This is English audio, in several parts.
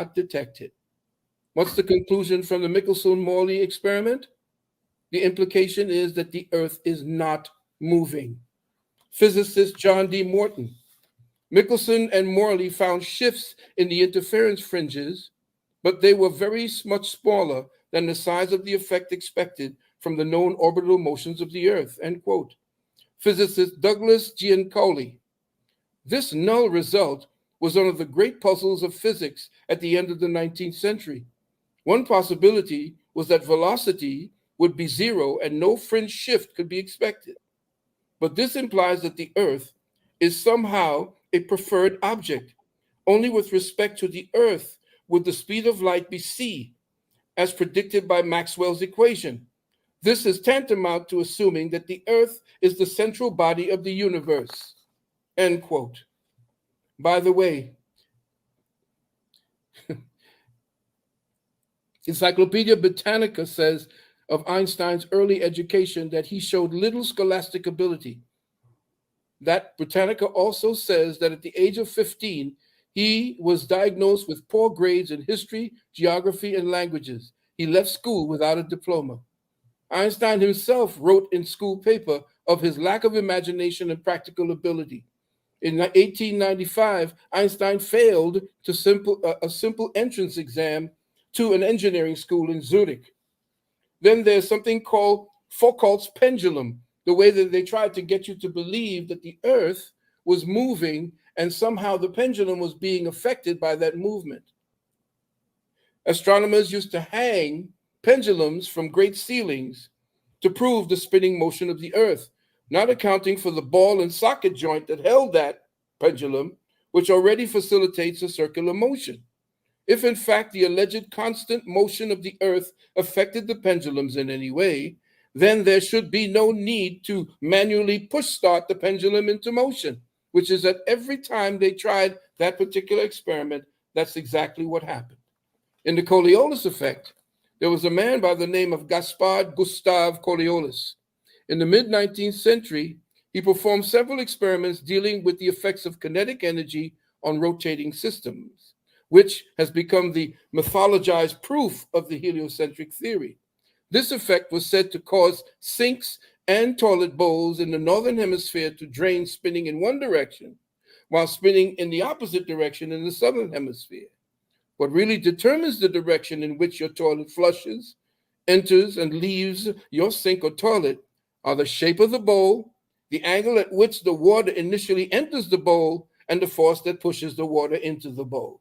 not detect it. What's the conclusion from the Michelson-Morley experiment? The implication is that the Earth is not moving. Physicist John D. Morton. Michelson and Morley found shifts in the interference fringes, but they were very much smaller than the size of the effect expected from the known orbital motions of the Earth, end quote. Physicist Douglas Giancola. This null result was one of the great puzzles of physics at the end of the 19th century. One possibility was that velocity would be zero and no fringe shift could be expected. But this implies that the Earth is somehow a preferred object. Only with respect to the Earth would the speed of light be c, as predicted by Maxwell's equation. This is tantamount to assuming that the Earth is the central body of the universe, end quote. By the way, Encyclopedia Britannica says of Einstein's early education that he showed little scholastic ability. That Britannica also says that at the age of 15, he was diagnosed with poor grades in history, geography, and languages. He left school without a diploma. Einstein himself wrote in school paper of his lack of imagination and practical ability. In 1895, Einstein failed to a simple entrance exam to an engineering school in Zurich. Then there's something called Foucault's pendulum, the way that they tried to get you to believe that the Earth was moving and somehow the pendulum was being affected by that movement. Astronomers used to hang pendulums from great ceilings to prove the spinning motion of the Earth, not accounting for the ball and socket joint that held that pendulum, which already facilitates a circular motion. If in fact the alleged constant motion of the Earth affected the pendulums in any way, then there should be no need to manually push start the pendulum into motion, which is that every time they tried that particular experiment, that's exactly what happened. In the Coriolis effect, there was a man by the name of Gaspard Gustave Coriolis. In the mid-19th century, he performed several experiments dealing with the effects of kinetic energy on rotating systems, which has become the mythologized proof of the heliocentric theory. This effect was said to cause sinks and toilet bowls in the northern hemisphere to drain spinning in one direction, while spinning in the opposite direction in the southern hemisphere. What really determines the direction in which your toilet flushes, enters, and leaves your sink or toilet are the shape of the bowl, the angle at which the water initially enters the bowl, and the force that pushes the water into the bowl.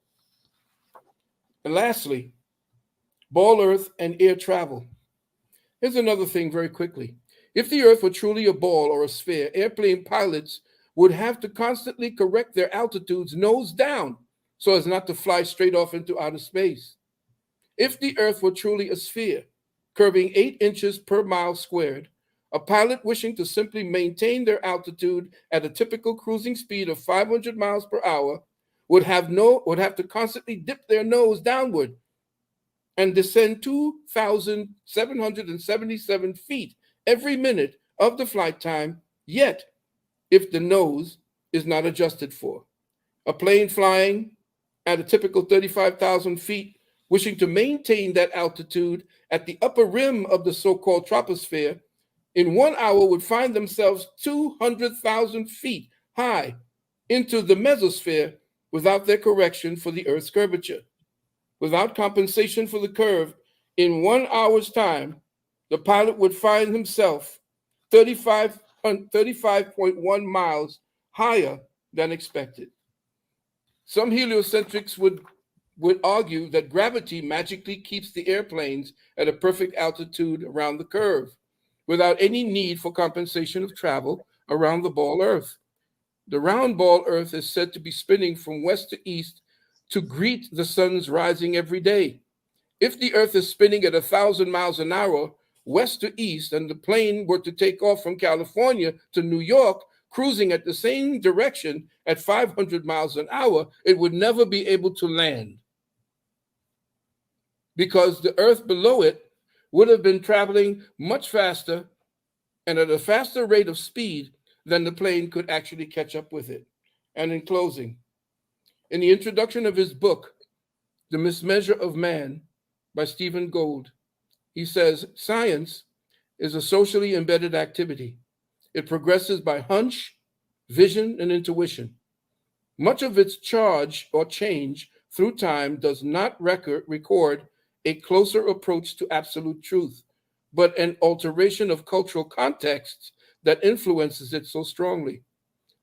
And lastly, ball earth and air travel. Here's another thing very quickly. If the Earth were truly a ball or a sphere, airplane pilots would have to constantly correct their altitudes nose down so as not to fly straight off into outer space. If the Earth were truly a sphere, curving 8 inches per mile squared, a pilot wishing to simply maintain their altitude at a typical cruising speed of 500 miles per hour would have to constantly dip their nose downward and descend 2,777 feet every minute of the flight time, yet if the nose is not adjusted for. A plane flying at a typical 35,000 feet, wishing to maintain that altitude at the upper rim of the so-called troposphere, in 1 hour would find themselves 200,000 feet high into the mesosphere without their correction for the Earth's curvature. Without compensation for the curve, in 1 hour's time, the pilot would find himself 35.1 miles higher than expected. Some heliocentrics would argue that gravity magically keeps the airplanes at a perfect altitude around the curve, without any need for compensation of travel around the ball Earth. The round ball Earth is said to be spinning from west to east to greet the sun's rising every day. If the Earth is spinning at 1,000 miles an hour, west to east, and the plane were to take off from California to New York, cruising at the same direction at 500 miles an hour, it would never be able to land, because the Earth below it would have been traveling much faster and at a faster rate of speed than the plane could actually catch up with it. And in closing, in the introduction of his book, The Mismeasure of Man by Stephen Gould. He says, science is a socially embedded activity. It progresses by hunch, vision, and intuition. Much of its charge or change through time does not record a closer approach to absolute truth, but an alteration of cultural contexts that influences it so strongly.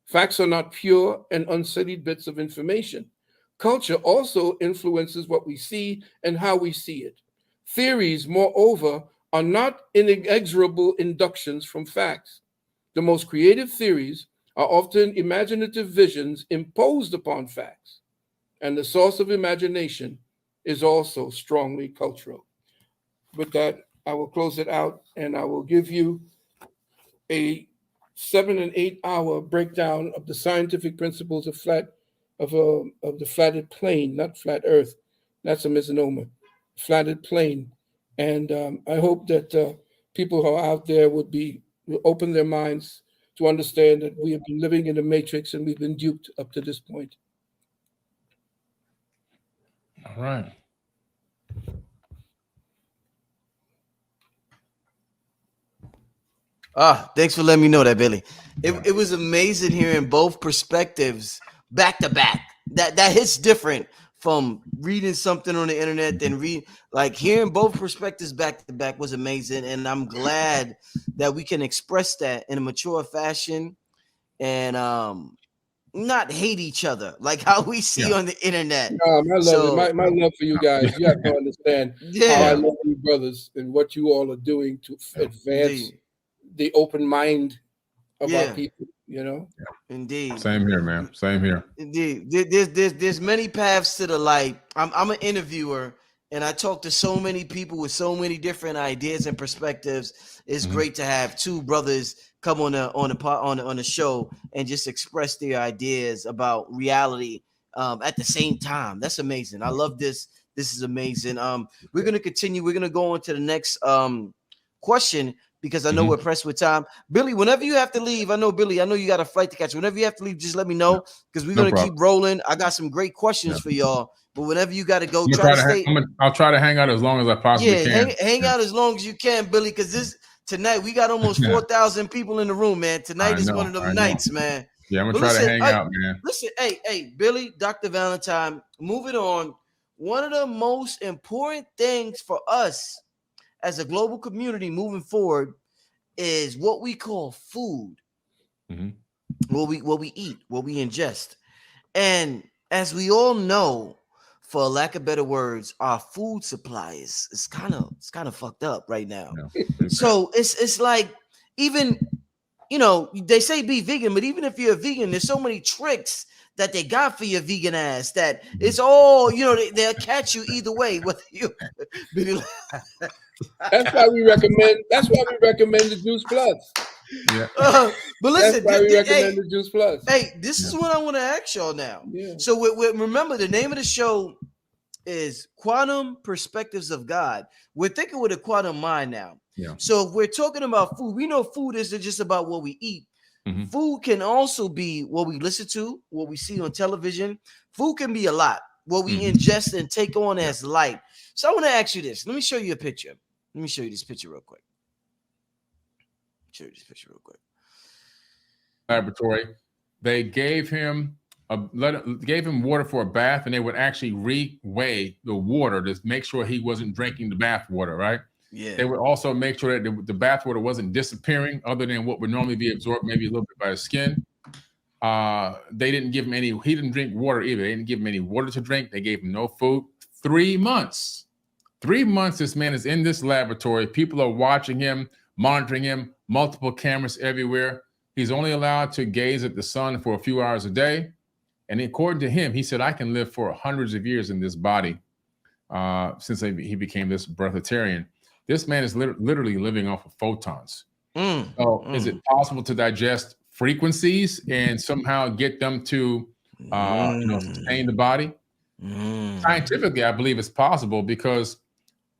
Facts are not pure and unstudied bits of information. Culture also influences what we see and how we see it. Theories, moreover, are not inexorable inductions from facts. The most creative theories are often imaginative visions imposed upon facts, and the source of imagination is also strongly cultural. With that, I will close it out and I will give you a 7 and 8 hour breakdown of the scientific principles of the flatted plane, not flat Earth. That's a misnomer. Flatted plane, and I hope that people who are out there will open their minds to understand that we have been living in a matrix and we've been duped up to this point. All right. Thanks for letting me know that, Billy. It was amazing hearing both perspectives back to back. That hits different from reading something on the internet than hearing both perspectives back to back was amazing. And I'm glad that we can express that in a mature fashion and not hate each other like how we see on the internet. My love for you guys. You have to understand how I love you brothers and what you all are doing to advance the open mind of our people, you know? Indeed. Same here, man. Same here. Indeed. There's many paths to the light. I'm an interviewer and I talk to so many people with so many different ideas and perspectives. It's great to have two brothers come on the show and just express their ideas about reality at the same time. That's amazing. I love this. This is amazing. We're gonna continue. We're gonna go on to the next question because I know we're pressed with time. Billy, whenever you have to leave, I know you got a flight to catch. Whenever you have to leave, just let me know because we're gonna keep rolling. I got some great questions for y'all. But whenever you got to go, I'll try to hang out as long as I possibly can. Hang out as long as you can, Billy, because tonight we got almost 4,000 people in the room, man. Tonight is one of them nights, man. Yeah, I'm gonna try to hang out, man. Listen, hey, Billy, Dr. Valentine, moving on. One of the most important things for us as a global community moving forward is what we call food. What we eat, what we ingest. And as we all know, for lack of better words, our food supply is kind of fucked up right now. So it's like, even, you know, they say be vegan, but even if you're a vegan, there's so many tricks that they got for your vegan ass that it's all, you know, they'll catch you either way. Whether you That's why we recommend the Juice Plus. Yeah. But listen, that's why we recommend the Juice Plus. Hey, this is what I want to ask y'all now. So remember, the name of the show is Quantum Perspectives of God. We're thinking with a quantum mind now. So if we're talking about food, we know food isn't just about what we eat. Food can also be what we listen to, what we see on television. Food can be a lot, what we ingest and take on as light. So I want to ask you this. Let me show you a picture. Let me show you this picture real quick. Laboratory, they gave him water for a bath, and they would actually reweigh the water to make sure he wasn't drinking the bath water, right? Yeah. They would also make sure that the bath water wasn't disappearing other than what would normally be absorbed maybe a little bit by the skin. They didn't give him he didn't drink water either. They didn't give him any water to drink. They gave him no food. 3 months. 3 months this man is in this laboratory. People are watching him, monitoring him, multiple cameras everywhere. He's only allowed to gaze at the sun for a few hours a day. And according to him, he said, I can live for hundreds of years in this body since he became this breatharian. This man is literally living off of photons. Is it possible to digest frequencies and somehow get them to sustain the body? Scientifically, I believe it's possible, because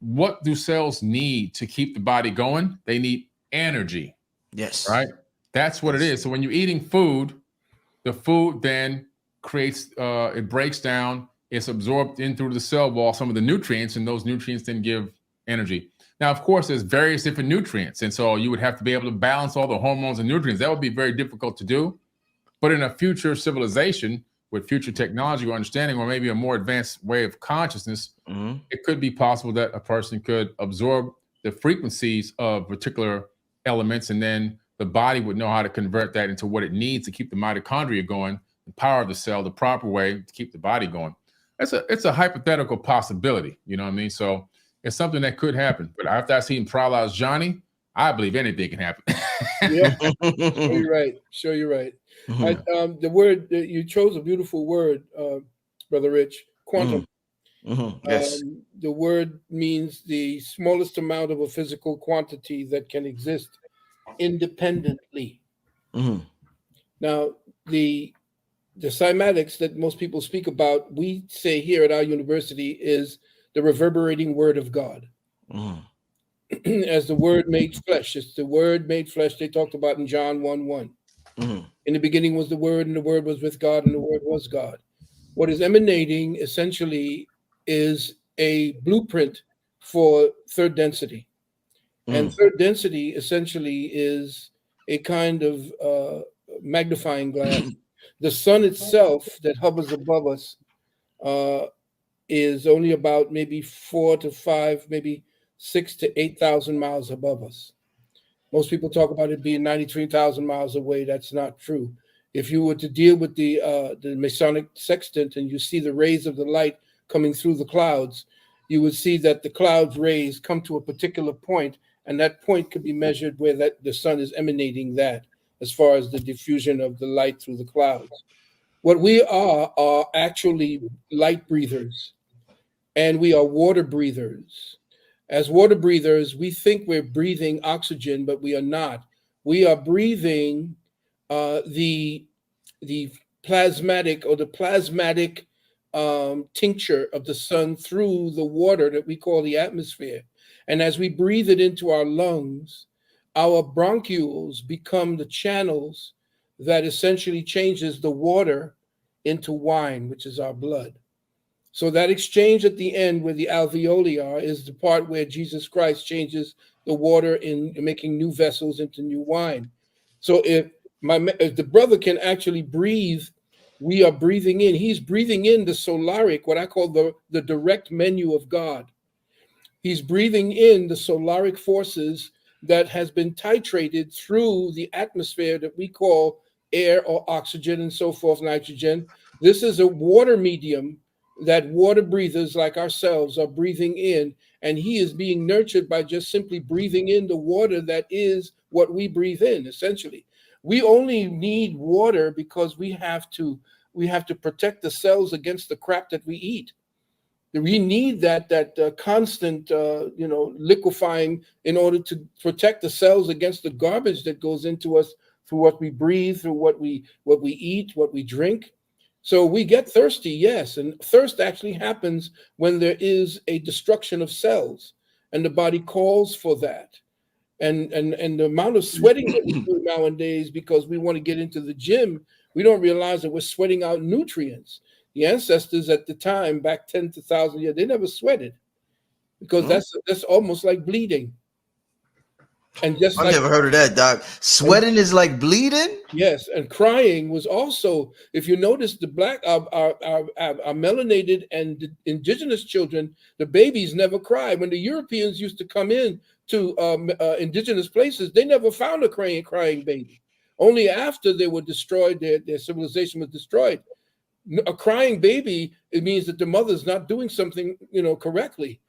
what do cells need to keep the body going? They need energy. Yes. Right? That's what it is. So when you're eating food, the food then creates, it breaks down it's absorbed in through the cell wall, some of the nutrients, and those nutrients then give energy. Now, of course, there's various different nutrients, and so you would have to be able to balance all the hormones and nutrients. That would be very difficult to do. But in a future civilization with future technology or understanding, or maybe a more advanced way of consciousness, it could be possible that a person could absorb the frequencies of particular elements, and then the body would know how to convert that into what it needs to keep the mitochondria going, the power of the cell, the proper way to keep the body going. It's a hypothetical possibility, you know what I mean? So it's something that could happen. But after I seen Paralyzed Johnny, I believe anything can happen. Yeah, sure you're right. Sure you're right. The word you chose a beautiful word, Brother Rich. Quantum. Yes. The word means the smallest amount of a physical quantity that can exist independently. Now, the cymatics that most people speak about, we say here at our university, is the reverberating word of God. As the word made flesh. It's the word made flesh they talked about in John 1:1. In the beginning was the word, and the word was with God, and the word was God. What is emanating essentially is a blueprint for third density. And third density essentially is a kind of magnifying glass. The sun itself that hovers above us is only about maybe 4 to 5, maybe 6 to 8,000 miles above us. Most people talk about it being 93,000 miles away. That's not true. If you were to deal with the Masonic sextant and you see the rays of the light coming through the clouds, you would see that the clouds rays come to a particular point, and that point could be measured where that the sun is emanating that, as far as the diffusion of the light through the clouds. What we are actually light breathers, and we are water breathers. As water breathers, we think we're breathing oxygen, but we are not. We are breathing the plasmatic tincture of the sun through the water that we call the atmosphere. And as we breathe it into our lungs, our bronchioles become the channels that essentially changes the water into wine, which is our blood. So that exchange at the end where the alveoli are is the part where Jesus Christ changes the water in making new vessels into new wine. So if the brother can actually breathe, we are breathing in. He's breathing in the solaric, what I call the direct menu of God. He's breathing in the solaric forces that has been titrated through the atmosphere that we call air or oxygen and so forth, nitrogen. This is a water medium that water breathers like ourselves are breathing in, and he is being nurtured by just simply breathing in the water that is what we breathe in, essentially. We only need water because we have to protect the cells against the crap that we eat. We need that constant, liquefying in order to protect the cells against the garbage that goes into us through what we breathe, through what we eat, what we drink. So we get thirsty, yes, and thirst actually happens when there is a destruction of cells, and the body calls for that. And the amount of sweating that we do nowadays because we want to get into the gym, we don't realize that we're sweating out nutrients. The ancestors at the time, back 10,000 years, they never sweated because that's almost like bleeding. And just I've never heard of that, Doc. Sweating is like bleeding? Yes, and crying was also, if you notice, the black, our melanated and indigenous children, the babies never cry. When the Europeans used to come in to indigenous places, they never found a crying baby. Only after they were destroyed, their civilization was destroyed. A crying baby, it means that the mother's not doing something, correctly.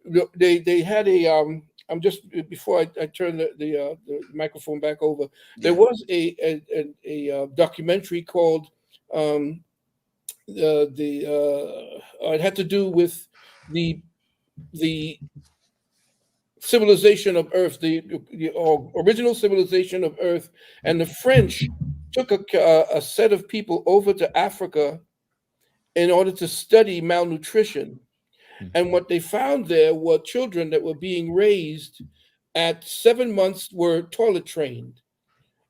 They had a I'm just before I turn the microphone back over. There was a documentary called it had to do with the civilization of Earth, the original civilization of Earth, and the French took a set of people over to Africa in order to study malnutrition. And what they found there were children that were being raised at 7 months were toilet trained.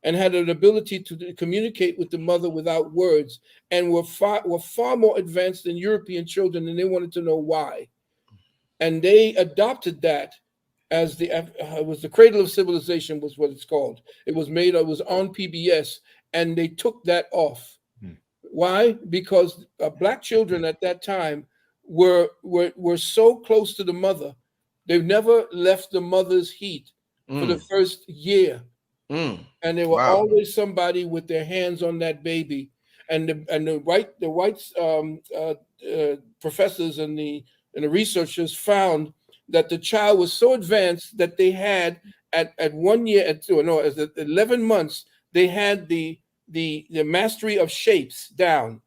and had an ability to communicate with the mother without words, and were far more advanced than European children, and they wanted to know why. And they adopted that as it was the cradle of civilization was what it's called. It was on PBS, and they took that off. Why? Because Black children at that time were so close to the mother. They've never left the mother's heat for the first year. And they were always somebody with their hands on that baby. And the white professors and the researchers found that the child was so advanced that they had at 1 year, at 11 months, they had the mastery of shapes down,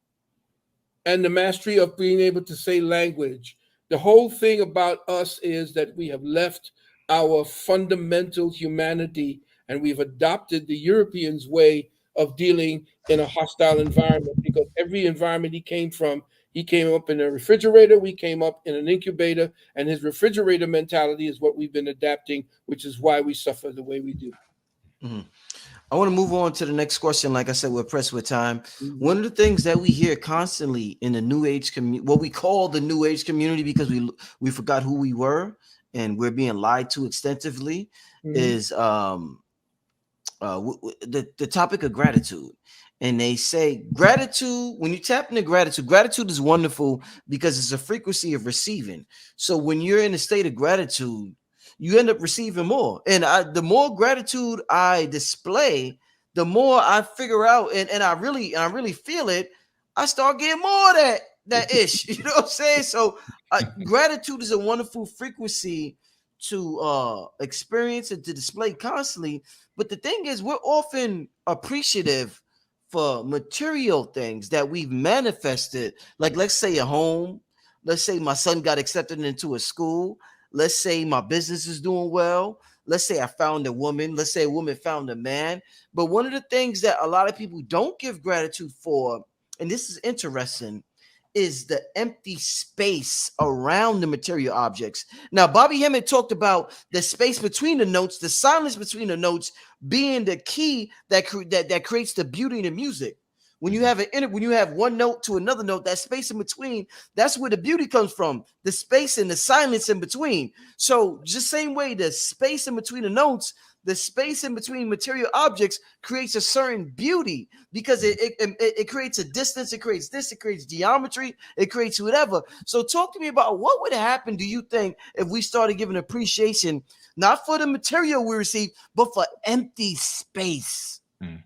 and the mastery of being able to say language. The whole thing about us is that we have left our fundamental humanity, and we've adopted the Europeans' way of dealing in a hostile environment, because every environment he came from, he came up in a refrigerator, we came up in an incubator, and his refrigerator mentality is what we've been adapting, which is why we suffer the way we do. I want to move on to the next question. Like I said, we're pressed with time. One of the things that we hear constantly in the New Age community, what we call the New Age community, because we forgot who we were and we're being lied to extensively, is the topic of gratitude. And they say gratitude, when you tap into gratitude is wonderful because it's a frequency of receiving. So when you're in a state of gratitude, you end up receiving more. And the more gratitude I display, the more I figure out, and I really feel it, I start getting more of that ish. You know what I'm saying? So gratitude is a wonderful frequency to experience and to display constantly. But the thing is, we're often appreciative for material things that we've manifested. Like, let's say a home. Let's say my son got accepted into a school. Let's say my business is doing well. Let's say I found a woman. Let's say a woman found a man. But one of the things that a lot of people don't give gratitude for, and this is interesting, is the empty space around the material objects. Now, Bobby Hemmett talked about the space between the notes, the silence between the notes being the key that creates the beauty in the music. When you have one note to another note, that space in between, that's where the beauty comes from. The space and the silence in between. So just same way, the space in between the notes, the space in between material objects creates a certain beauty because it creates a distance, it creates this, it creates geometry, it creates whatever. So talk to me about what would happen, do you think, if we started giving appreciation, not for the material we receive, but for empty space? Well,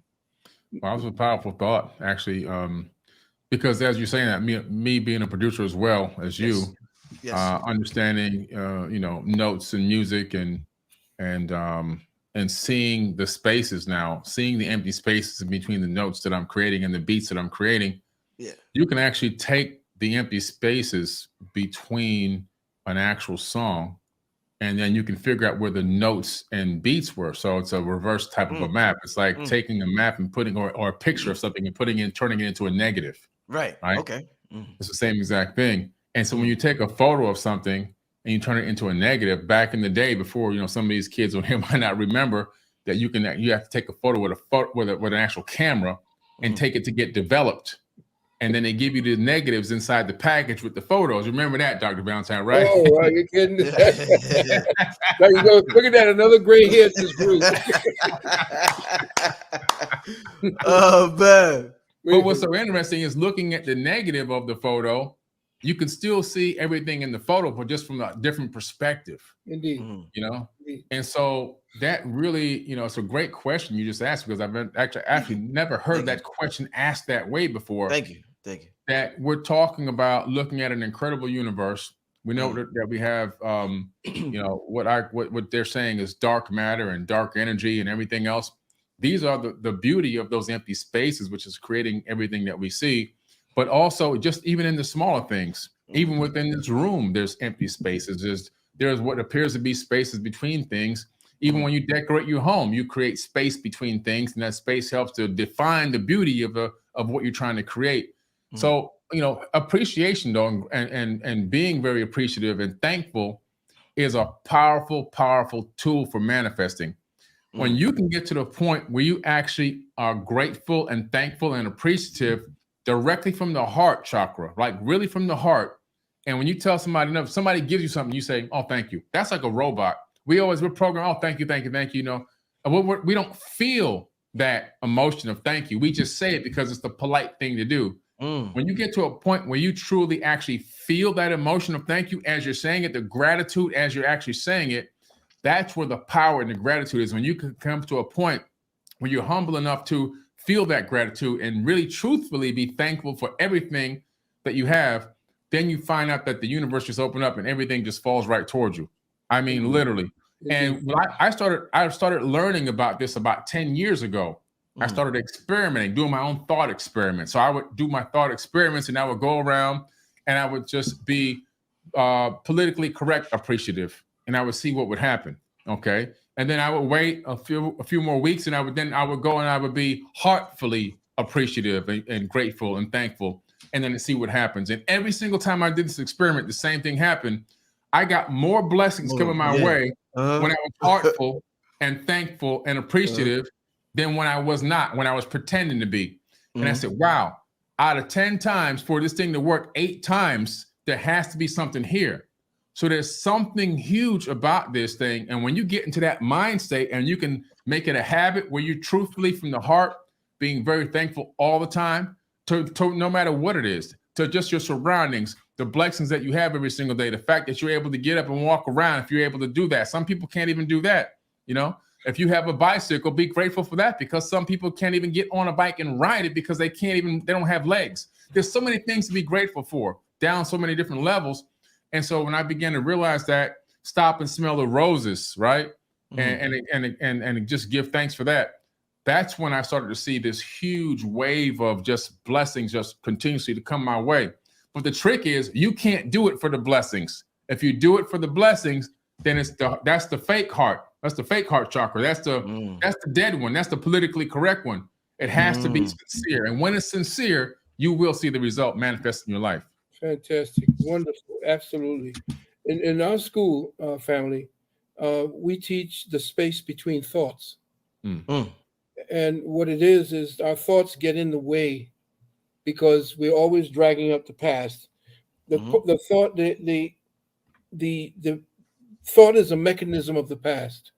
that was a powerful thought, actually, because as you're saying that, me being a producer as well as you, understanding, notes and music and seeing the spaces now, seeing the empty spaces in between the notes that I'm creating and the beats that I'm creating, you can actually take the empty spaces between an actual song, and then you can figure out where the notes and beats were. So it's a reverse type of a map. It's like taking a map and putting, or a picture of something and turning it into a negative. Right. Okay. It's the same exact thing. And so when you take a photo of something and you turn it into a negative, back in the day, before, some of these kids on here might not remember that you have to take a photo with an actual camera and take it to get developed. And then they give you the negatives inside the package with the photos. Remember that, Dr. Valentine, right? Oh, are you kidding? There you go. Look at that, another gray hair to this group. Oh, man. But what's so interesting is looking at the negative of the photo, you can still see everything in the photo, but just from a different perspective. Indeed. Indeed. And so that really, it's a great question you just asked, because I've actually never heard that question asked that way before. Thank you. That we're talking about looking at an incredible universe. We know that we have, what they're saying is dark matter and dark energy and everything else. These are the beauty of those empty spaces, which is creating everything that we see. But also, just even in the smaller things, even within this room, there's empty spaces. There's what appears to be spaces between things. Even when you decorate your home, you create space between things, and that space helps to define the beauty of what you're trying to create. So, appreciation, though, and being very appreciative and thankful is a powerful, powerful tool for manifesting. When you can get to the point where you actually are grateful and thankful and appreciative directly from the heart chakra, like really from the heart. And when you tell somebody, if somebody gives you something, you say, oh, thank you. That's like a robot. We're programmed, oh, thank you, thank you, thank you. You know, and we don't feel that emotion of thank you. We just say it because it's the polite thing to do. When you get to a point where you truly actually feel that emotion of thank you as you're saying it, the gratitude as you're actually saying it, that's where the power and the gratitude is. When you can come to a point where you're humble enough to feel that gratitude and really truthfully be thankful for everything that you have, then you find out that the universe just opened up and everything just falls right towards you. I mean, literally. And when I started learning about this about 10 years ago. I started experimenting, doing my own thought experiments. So I would do my thought experiments and I would go around and I would just be politically correct, appreciative, and I would see what would happen. Okay. And then I would wait a few more weeks and I would go and I would be heartfully appreciative and grateful and thankful, and then to see what happens. And every single time I did this experiment, the same thing happened. I got more blessings coming my way when I was heartful and thankful and appreciative than when I was not, when I was pretending to be. And I said, wow, out of 10 times for this thing to work 8 times, there has to be something here. So there's something huge about this thing. And when you get into that mind state and you can make it a habit where you truthfully from the heart, being very thankful all the time to no matter what it is, to just your surroundings, the blessings that you have every single day, the fact that you're able to get up and walk around, if you're able to do that. Some people can't even do that, you know? If you have a bicycle, be grateful for that, because some people can't even get on a bike and ride it because they don't have legs. There's so many things to be grateful for down so many different levels. And so when I began to realize that, stop and smell the roses, right? And just give thanks for that. That's when I started to see this huge wave of just blessings just continuously to come my way. But the trick is you can't do it for the blessings. If you do it for the blessings, then that's the fake heart. That's the fake heart chakra. That's the dead one. That's the politically correct one. It has to be sincere. And when it's sincere, you will see the result manifest in your life. Fantastic. Wonderful. Absolutely. In our school family, we teach the space between thoughts. And what it is our thoughts get in the way because we're always dragging up the past. The thought is a mechanism of the past.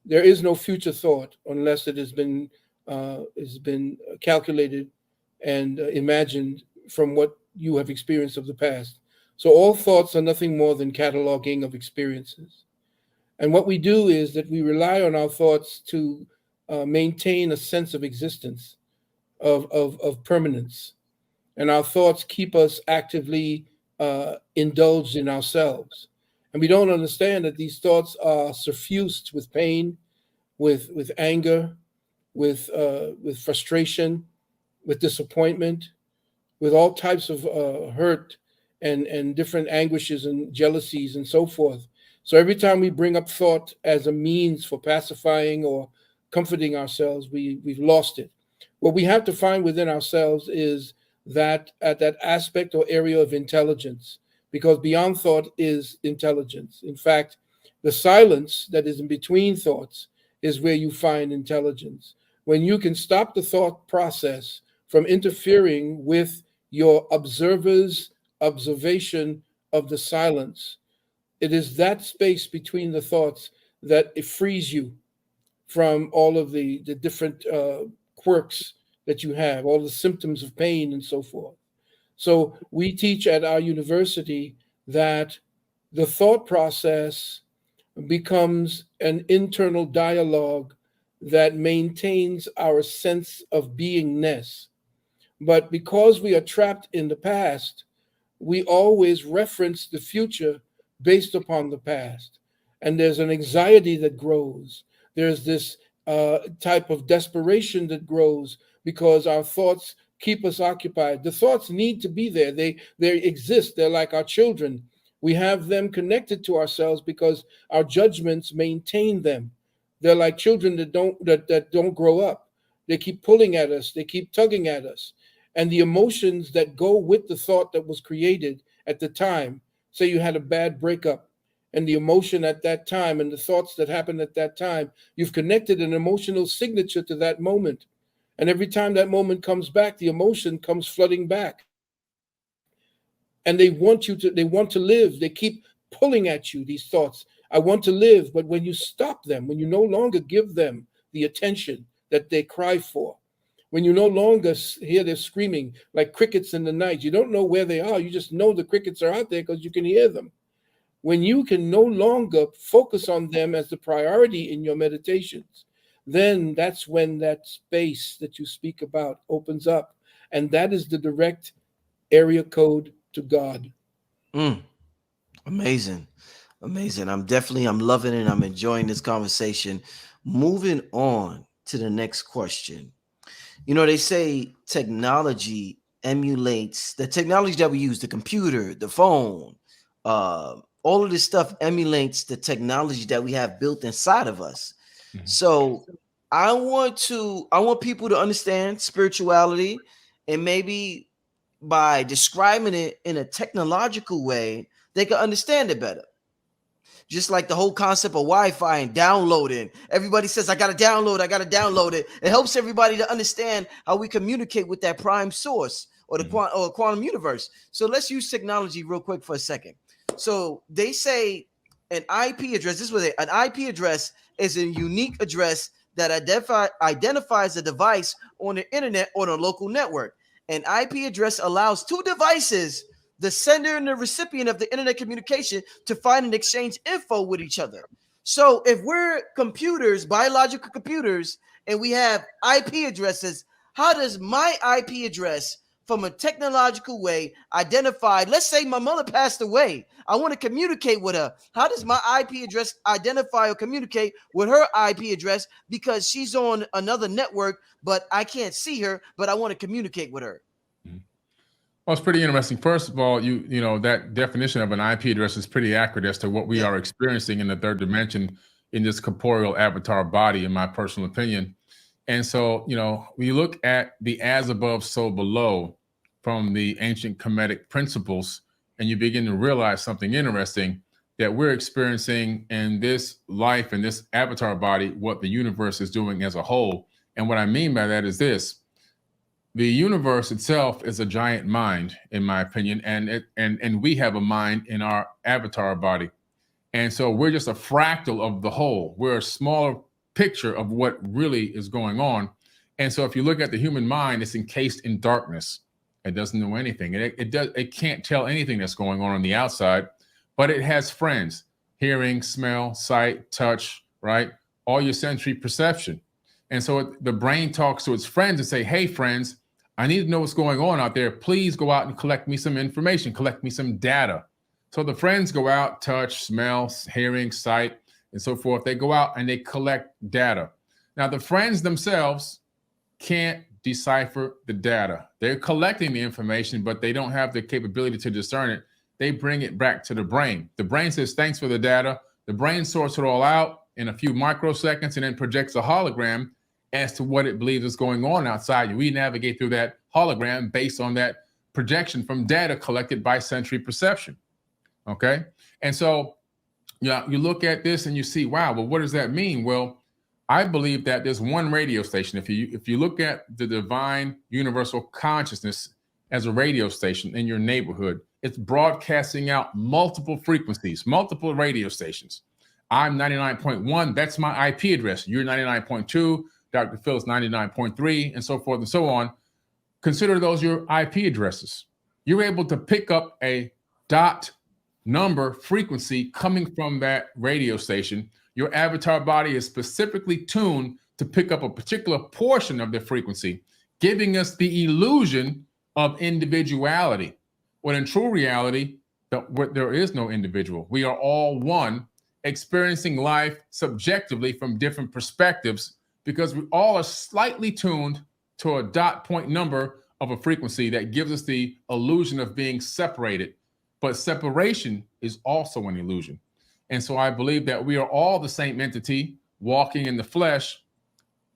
There is no future thought unless it has been calculated and imagined from what you have experienced of the past. So all thoughts are nothing more than cataloging of experiences. And what we do is that we rely on our thoughts to maintain a sense of existence, of permanence. And our thoughts keep us actively indulged in ourselves. And we don't understand that these thoughts are suffused with pain, with anger, with frustration, with disappointment, with all types of hurt and different anguishes and jealousies and so forth. So every time we bring up thought as a means for pacifying or comforting ourselves, we've lost it. What we have to find within ourselves is that aspect or area of intelligence, because beyond thought is intelligence. In fact, the silence that is in between thoughts is where you find intelligence. When you can stop the thought process from interfering with your observer's observation of the silence, it is that space between the thoughts that it frees you from all of the different quirks that you have, all the symptoms of pain and so forth. So we teach at our university that the thought process becomes an internal dialogue that maintains our sense of beingness. But because we are trapped in the past, we always reference the future based upon the past. And there's an anxiety that grows. There's this type of desperation that grows because our thoughts keep us occupied. The thoughts need to be there. They exist. They're like our children. We have them connected to ourselves because our judgments maintain them. They're like children that don't grow up. They keep pulling at us. They keep tugging at us. And the emotions that go with the thought that was created at the time, say you had a bad breakup and the emotion at that time and the thoughts that happened at that time. You've connected an emotional signature to that moment. And every time that moment comes back, the emotion comes flooding back. And they want to live. They keep pulling at you, these thoughts. I want to live. But when you stop them, when you no longer give them the attention that they cry for, when you no longer hear them screaming like crickets in the night, you don't know where they are. You just know the crickets are out there because you can hear them. When you can no longer focus on them as the priority in your meditations, then that's when that space that you speak about opens up. And that is the direct area code to God. Amazing. Amazing. I'm loving it. I'm enjoying this conversation. Moving on to the next question. You know, they say technology emulates the technology that we use, the computer, the phone, all of this stuff emulates the technology that we have built inside of us. Mm-hmm. So I want people to understand spirituality, and maybe by describing it in a technological way, they can understand it better. Just like the whole concept of Wi-Fi and downloading. Everybody says, I got to download it. It helps everybody to understand how we communicate with that prime source or the quantum universe. So let's use technology real quick for a second. So they say an IP address, an IP address is a unique address that identifies a device on the internet or the local network. An IP address allows two devices, the sender and the recipient of the internet communication, to find and exchange info with each other. So if we're computers, biological computers, and we have IP addresses, how does my IP address from a technological way identify? Let's say my mother passed away. I want to communicate with her. How does my IP address identify or communicate with her IP address? Because she's on another network, but I can't see her, but I want to communicate with her. Well, it's pretty interesting. First of all, you know that definition of an IP address is pretty accurate as to what we are experiencing in the third dimension in this corporeal avatar body, in my personal opinion. And so, you know, when you look at the as above, so below from the ancient Kemetic principles, and you begin to realize something interesting, that we're experiencing in this life, in this avatar body, what the universe is doing as a whole. And what I mean by that is this. The universe itself is a giant mind, in my opinion, and we have a mind in our avatar body. And so we're just a fractal of the whole. We're a smaller picture of what really is going on. And so if you look at the human mind, it's encased in darkness. It doesn't know anything. It can't tell anything that's going on the outside, but it has friends: hearing, smell, sight, touch, right? All your sensory perception. And so the brain talks to its friends and say, hey, friends, I need to know what's going on out there. Please go out and collect me some information, collect me some data. So the friends go out, touch, smell, hearing, sight, and so forth. They go out and they collect data. Now, the friends themselves can't decipher the data. They're collecting the information, but they don't have the capability to discern it. They bring it back to the brain. The brain says, thanks for the data. The brain sorts it all out in a few microseconds and then projects a hologram as to what it believes is going on outside. We navigate through that hologram based on that projection from data collected by sensory perception. Okay. And so, yeah, you look at this and you see, wow, well, what does that mean? Well, I believe that there's one radio station. If you look at the divine universal consciousness as a radio station in your neighborhood, it's broadcasting out multiple frequencies, multiple radio stations. I'm 99.1. That's my IP address. You're 99.2. Dr. Phil is 99.3, and so forth and so on. Consider those your IP addresses. You're able to pick up a dot number frequency coming from that radio station. Your avatar body is specifically tuned to pick up a particular portion of the frequency, giving us the illusion of individuality. When in true reality, there is no individual. We are all one, experiencing life subjectively from different perspectives, because we all are slightly tuned to a dot point number of a frequency that gives us the illusion of being separated. But separation is also an illusion. And so I believe that we are all the same entity walking in the flesh,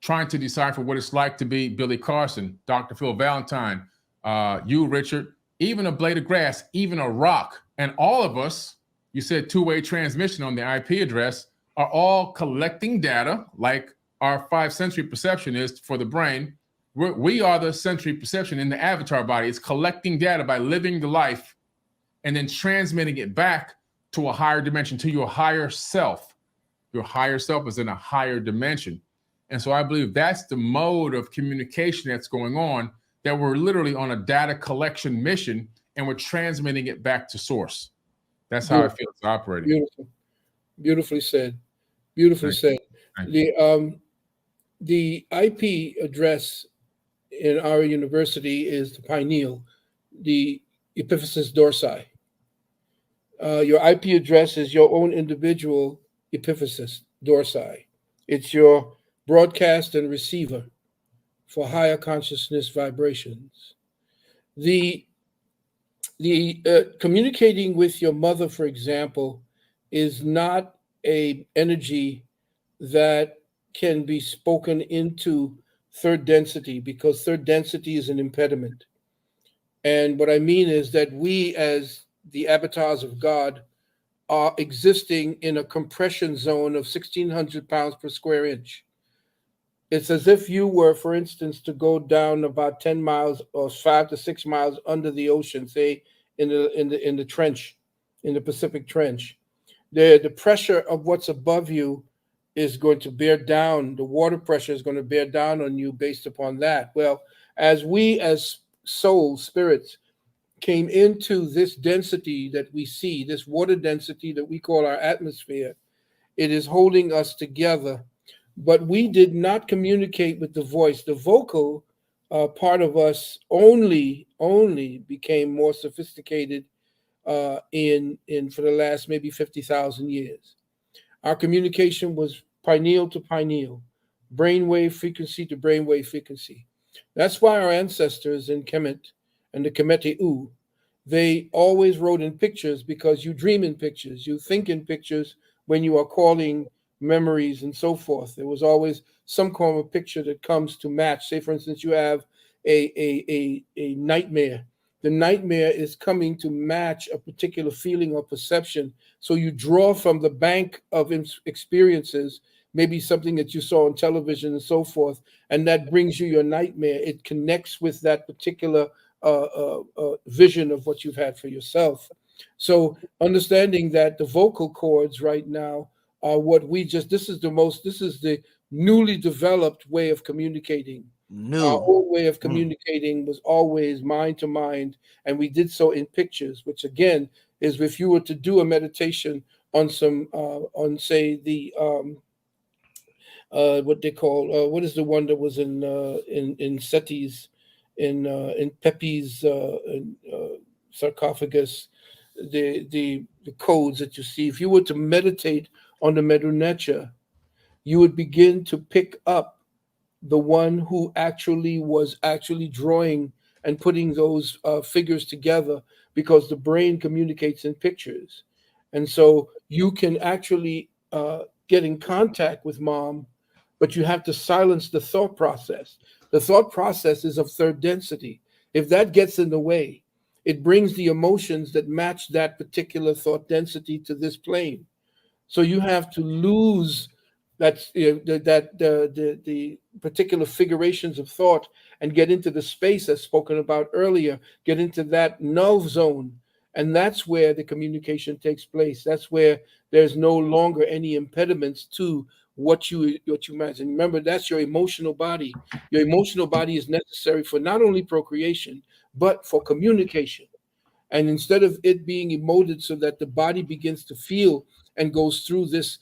trying to decipher what it's like to be Billy Carson, Dr. Phil Valentine, you, Richard, even a blade of grass, even a rock. And all of us you said two-way transmission on the IP address, are all collecting data like our 5 sensory perception is for the brain. We are the sensory perception in the avatar body. It's collecting data by living the life and then transmitting it back to a higher dimension, to your higher self. Your higher self is in a higher dimension. And so I believe that's the mode of communication that's going on, that we're literally on a data collection mission and we're transmitting it back to source. That's how I feel it's operating. Beautiful. Beautifully said. Beautifully said. The IP address in our university is the pineal, the epiphysis dorsi. Your IP address is your own individual epiphysis dorsi. It's your broadcast and receiver for higher consciousness vibrations. The communicating with your mother, for example, is not a energy that can be spoken into third density, because third density is an impediment. And what I mean is that we, as the avatars of God, are existing in a compression zone of 1,600 pounds per square inch. It's as if you were, for instance, to go down about 10 miles or 5 to 6 miles under the ocean, say in the trench, in the Pacific Trench. The pressure of what's above you is going to bear down. The water pressure is going to bear down on you based upon that. Well, as we as souls, spirits, came into this density that we see, this water density that we call our atmosphere, it is holding us together. But we did not communicate with the voice. The vocal part of us only became more sophisticated in for the last maybe 50,000 years. Our communication was pineal to pineal, brainwave frequency to brainwave frequency. That's why our ancestors in Kemet and the Kemet-U, they always wrote in pictures, because you dream in pictures, you think in pictures when you are calling memories and so forth. There was always some kind of picture that comes to match. Say, for instance, you have a nightmare. The nightmare is coming to match a particular feeling or perception. So you draw from the bank of experiences, maybe something that you saw on television and so forth, and that brings you your nightmare. It connects with that particular vision of what you've had for yourself. So understanding that the vocal cords right now are what this is the newly developed way of communicating. Our old way of communicating was always mind to mind, and we did so in pictures, which again is, if you were to do a meditation on some, on say the what they call what is the one that was in Seti's in Pepe's sarcophagus, the codes that you see. If you were to meditate on the Medu Neter, you would begin to pick up the one who was actually drawing and putting those figures together, because the brain communicates in pictures. And so you can actually get in contact with mom, but you have to silence the thought process. The thought process is of third density. If that gets in the way, it brings the emotions that match that particular thought density to this plane. So you have to lose the particular figurations of thought and get into the space as spoken about earlier, get into that null zone. And that's where the communication takes place. That's where there's no longer any impediments to what you imagine. Remember, that's your emotional body. Your emotional body is necessary for not only procreation, but for communication. And instead of it being emoted so that the body begins to feel and goes through this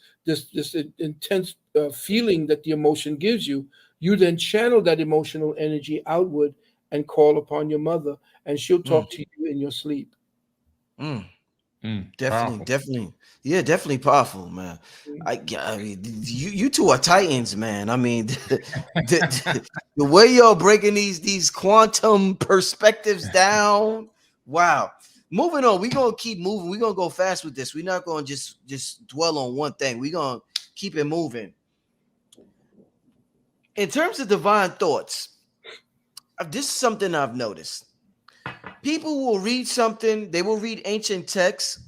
intense feeling that the emotion gives you, you then channel that emotional energy outward and call upon your mother, and she'll talk to you in your sleep. Definitely. Yeah, definitely powerful, man. I mean, you two are titans, man. I mean, the way y'all breaking these quantum perspectives down. Wow. Moving on, we're gonna keep moving. We're gonna go fast with this. We're not gonna just dwell on one thing. We're gonna keep it moving. In terms of divine thoughts, this is something I've noticed. People will read something, they will read ancient texts,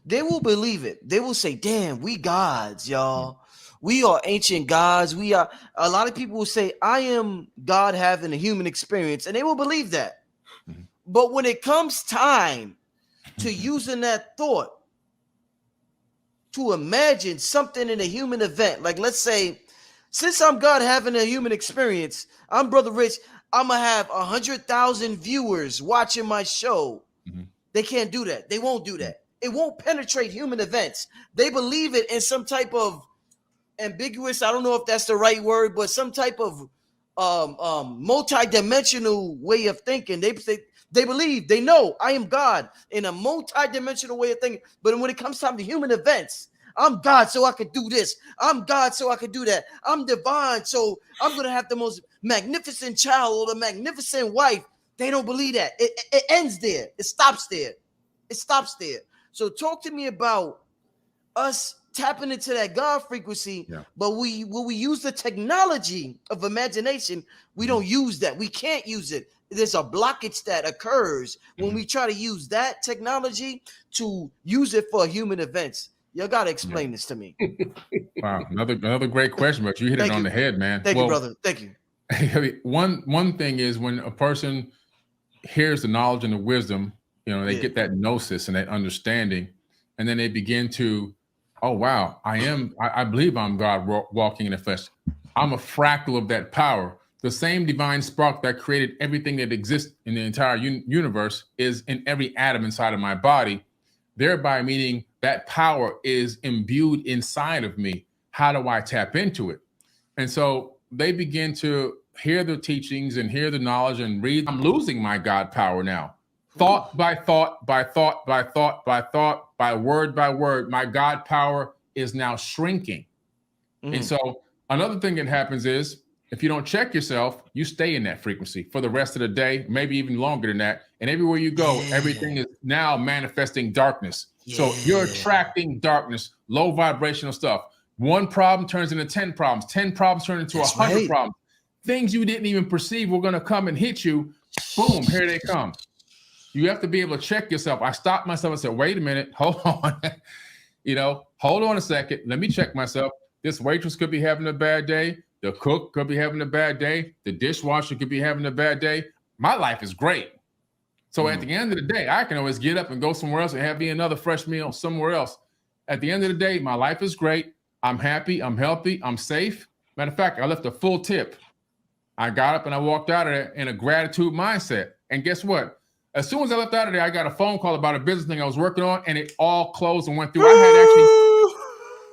they will believe it. They will say, damn, we gods, y'all. We are ancient gods. We are. A lot of people will say, I am God having a human experience, and they will believe that. But when it comes time to using that thought to imagine something in a human event, like let's say, since I'm God having a human experience, I'm Brother Rich, I'm going to have 100,000 viewers watching my show. They can't do that. They won't do that. It won't penetrate human events. They believe it in some type of ambiguous, I don't know if that's the right word, but some type of multi-dimensional way of thinking. They believe, they know I am God in a multi-dimensional way of thinking. But when it comes time to human events, I'm God, so I could do this. I'm God, so I could do that. I'm divine, so I'm going to have the most magnificent child or the magnificent wife. They don't believe that. It ends there. It stops there. It stops there. So talk to me about us tapping into that God frequency, but when we use the technology of imagination, we don't use that. We can't use it. There's a blockage that occurs when we try to use that technology to use it for human events. You got to explain this to me. Wow, another great question, but you hit it on the head, man. Thank you, brother. Thank you. One thing is when a person hears the knowledge and the wisdom, they get that gnosis and that understanding, and then they begin to, oh wow, I believe I'm God walking in the flesh. I'm a fractal of that power. The same divine spark that created everything that exists in the entire universe is in every atom inside of my body, thereby meaning that power is imbued inside of me. How do I tap into it? And so they begin to hear the teachings and hear the knowledge and read. I'm losing my God power now. Thought by thought, by thought, by thought, by thought, by word, my God power is now shrinking. And so another thing that happens is if you don't check yourself, you stay in that frequency for the rest of the day, maybe even longer than that. And everywhere you go, everything is now manifesting darkness. So you're attracting darkness, low vibrational stuff. One problem turns into 10 problems. 10 problems turn into 100 problems. Things you didn't even perceive were going to come and hit you. Boom, here they come. You have to be able to check yourself. I stopped myself and said, wait a minute, hold on. Hold on a second. Let me check myself. This waitress could be having a bad day. The cook could be having a bad day. The dishwasher could be having a bad day. My life is great. So at the end of the day, I can always get up and go somewhere else and have me another fresh meal somewhere else. At the end of the day, my life is great. I'm happy. I'm healthy. I'm safe. Matter of fact, I left a full tip. I got up and I walked out of there in a gratitude mindset. And guess what? As soon as I left out of there, I got a phone call about a business thing I was working on, and it all closed and went through. I had actually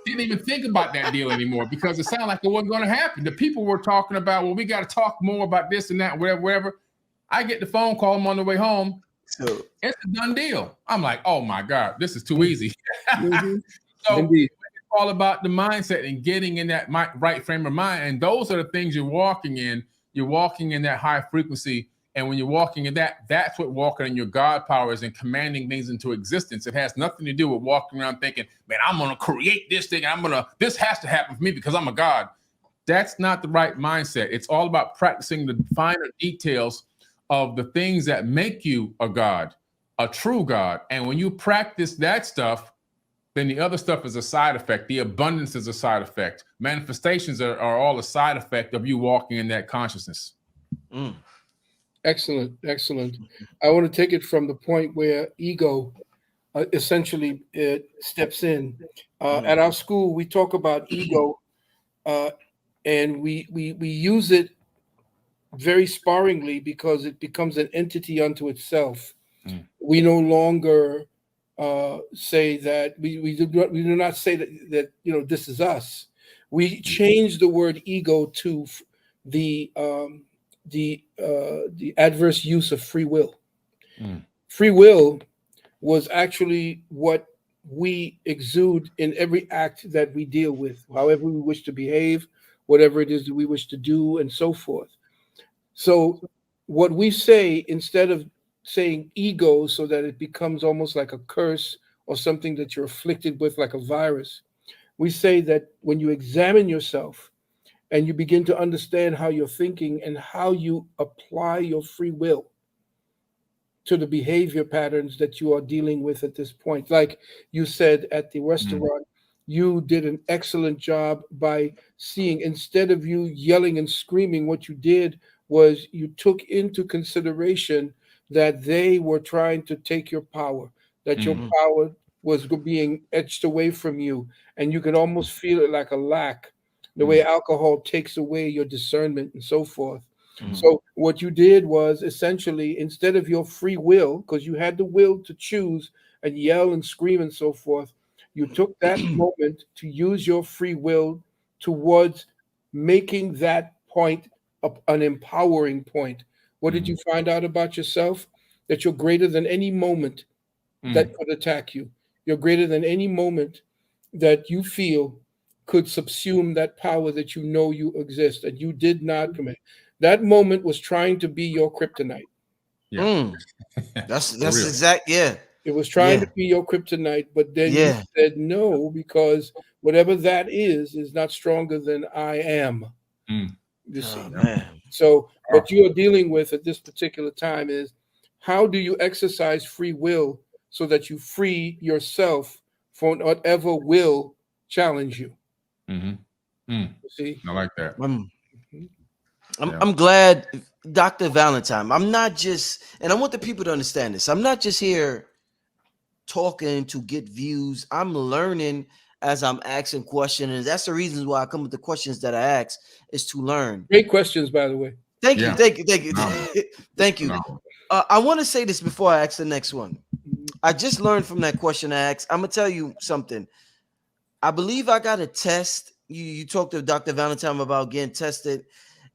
didn't even think about that deal anymore because it sounded like it wasn't going to happen. The people were talking about, well, we got to talk more about this and that, whatever. I get the phone call. I'm on the way home. So it's a done deal. I'm like, oh my God, this is too easy. So it's all about the mindset and getting in that right frame of mind. And those are the things you're walking in. You're walking in that high frequency. And when you're walking in that, that's what walking in your God power is and commanding things into existence. It has nothing to do with walking around thinking, man, I'm going to create this thing. This has to happen for me because I'm a God. That's not the right mindset. It's all about practicing the finer details of the things that make you a God, a true God. And when you practice that stuff, then the other stuff is a side effect. The abundance is a side effect. Manifestations are all a side effect of you walking in that consciousness. Excellent. I want to take it from the point where ego essentially steps in. At our school, we talk about ego, and we use it very sparingly because it becomes an entity unto itself. We no longer say that we do not say that this is us. We change the word ego to the adverse use of free will. Free will was actually what we exude in every act that we deal with, however we wish to behave, whatever it is that we wish to do, and so forth. So what we say, instead of saying ego so that it becomes almost like a curse or something that you're afflicted with like a virus, we say that when you examine yourself and you begin to understand how you're thinking and how you apply your free will, to the behavior patterns that you are dealing with at this point. Like you said at the restaurant, you did an excellent job by seeing, instead of you yelling and screaming, what you did was you took into consideration that they were trying to take your power, that your Mhm. power was being etched away from you, and you could almost feel it like a lack, the way alcohol takes away your discernment and so forth. Mhm. So what you did was essentially, instead of your free will, because you had the will to choose and yell and scream and so forth, you took that moment to use your free will towards making that point an empowering point. What did you find out about yourself? That you're greater than any moment that could attack you. You're greater than any moment that you feel could subsume that power that you know you exist, and you did not commit. That moment was trying to be your kryptonite. Yeah. Mm. That's For real. exact. Yeah. It was trying Yeah. to be your kryptonite, but then you Yeah. said no, because whatever that is not stronger than I am. Mm. You Oh see. man. So what Powerful. you are dealing with at this particular time is, how do you exercise free will so that you free yourself from whatever will challenge you? Mm-hmm. Mm. You see? I like that. I'm, Mhm. Yeah. I'm glad, Dr. Valentine. I'm not just, and I want the people to understand this. I'm not just here talking to get views. I'm learning as I'm asking questions, and that's the reasons why I come with the questions that I ask, is to learn. Great questions, by the way. Thank you, Yeah. thank you, thank you, Phenomenal. thank you. Phenomenal. I want to say this before I ask the next one. Mhm. I just learned from that question I asked. I'm gonna tell you something. I believe I got a test. You talked to Dr. Valentine about getting tested,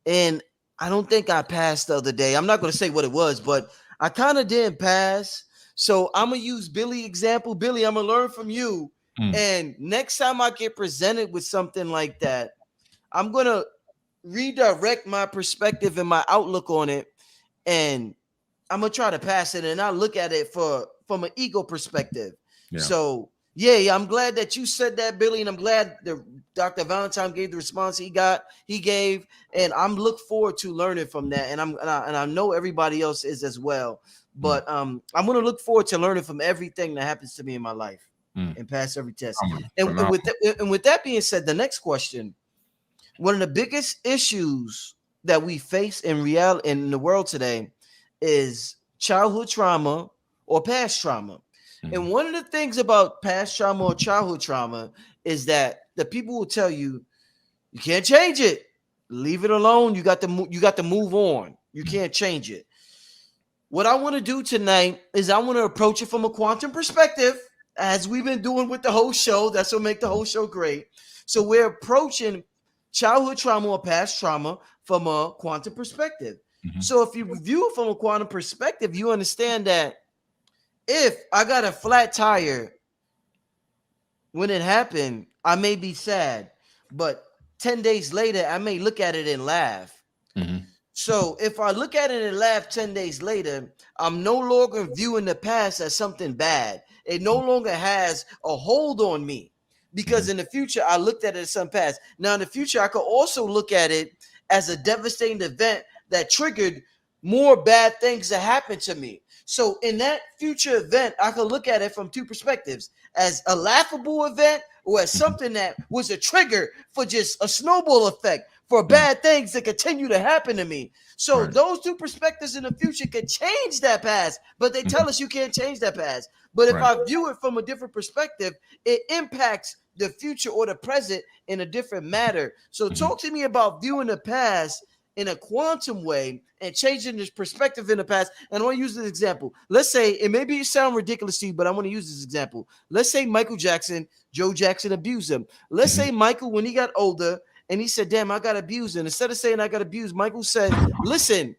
and I don't think I passed the other day. I'm not gonna say what it was, but I kind of didn't pass. So I'm gonna use Billy example. Billy, I'm gonna learn from you. Mm. And next time I get presented with something like that, I'm gonna redirect my perspective and my outlook on it, and I'm gonna try to pass it, and I look at it from an ego perspective. Yeah. So yeah, I'm glad that you said that, Billy, and I'm glad that Dr. Valentine gave the response he gave, and I'm look forward to learning from that, and I know everybody else is as well. But I'm gonna look forward to learning from everything that happens to me in my life and pass every test. And Phenomenal. with that being said, the next question, one of the biggest issues that we face in the world today is childhood trauma or past trauma. And one of the things about past trauma or childhood trauma is that the people will tell you you can't change it. Leave it alone. You got to move on. You can't change it. What I want to do tonight is I want to approach it from a quantum perspective, as we've been doing with the whole show. That's what make the whole show great. So we're approaching childhood trauma or past trauma from a quantum perspective. So if you view it from a quantum perspective, you understand that if I got a flat tire when it happened, I may be sad, but 10 days later, I may look at it and laugh. So if I look at it and laugh 10 days later, I'm no longer viewing the past as something bad. It no longer has a hold on me, because in the future, I looked at it as some past. Now in the future, I could also look at it as a devastating event that triggered more bad things that happened to me. So in that future event, I could look at it from two perspectives: as a laughable event, or as something that was a trigger for just a snowball effect for bad things that continue to happen to me. So those two perspectives in the future could change that past, but they tell us you can't change that past. But if I view it from a different perspective, it impacts the future or the present in a different matter. So talk to me about viewing the past in a quantum way and changing this perspective in the past. And I want to use this example. Let's say, it maybe sound ridiculous to you, but I want to use this example. Let's say Michael Jackson, Joe Jackson abused him. Let's say Michael, when he got older, and he said, damn, I got abused. And instead of saying I got abused, Michael said, listen,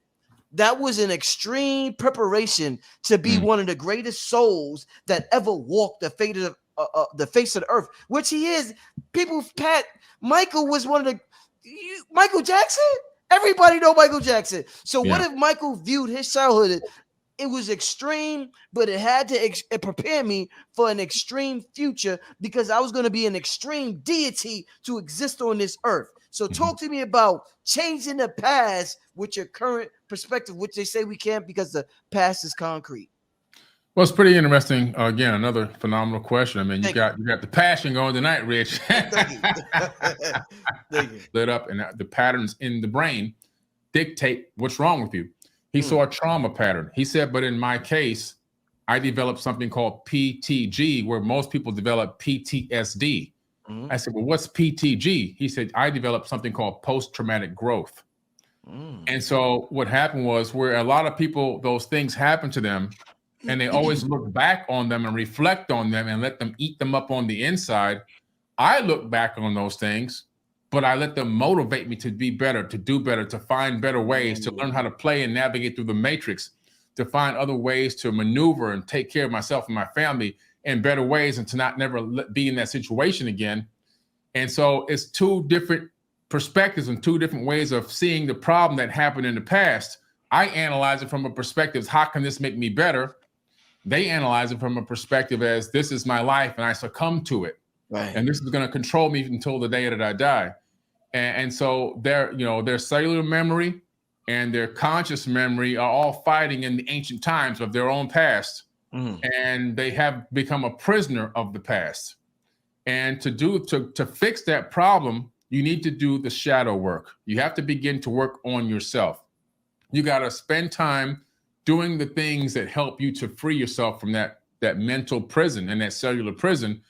that was an extreme preparation to be one of the greatest souls that ever walked the face of the earth, which he is. People, Pat, Michael was one of the, Michael Jackson? Everybody know Michael Jackson. So what if Michael viewed his childhood? It was extreme, but it had to prepare me for an extreme future, because I was going to be an extreme deity to exist on this earth. So talk to me about changing the past with your current perspective, which they say we can't because the past is concrete. Well, it's pretty interesting. Again, another phenomenal question. I mean, you Thank got the passion going tonight, Rich. Thank you. Thank you. Lit up, and the patterns in the brain dictate what's wrong with you. He saw a trauma pattern. He said, but in my case, I developed something called PTG, where most people develop PTSD. I said, well, what's PTG? He said, I developed something called post-traumatic growth. And so what happened was, where a lot of people, those things happen to them, and they always look back on them and reflect on them and let them eat them up on the inside. I look back on those things, but I let them motivate me to be better, to do better, to find better ways, to learn how to play and navigate through the matrix, to find other ways to maneuver and take care of myself and my family in better ways, and to not never be in that situation again. And so it's two different perspectives and two different ways of seeing the problem that happened in the past. I analyze it from a perspective, how can this make me better? They analyze it from a perspective as, this is my life and I succumb to it. Right. And this is going to control me until the day that I die. And so their cellular memory and their conscious memory are all fighting in the ancient times of their own past. And they have become a prisoner of the past. And to fix that problem, you need to do the shadow work. You have to begin to work on yourself. You got to spend time doing the things that help you to free yourself from that mental prison and that cellular prison.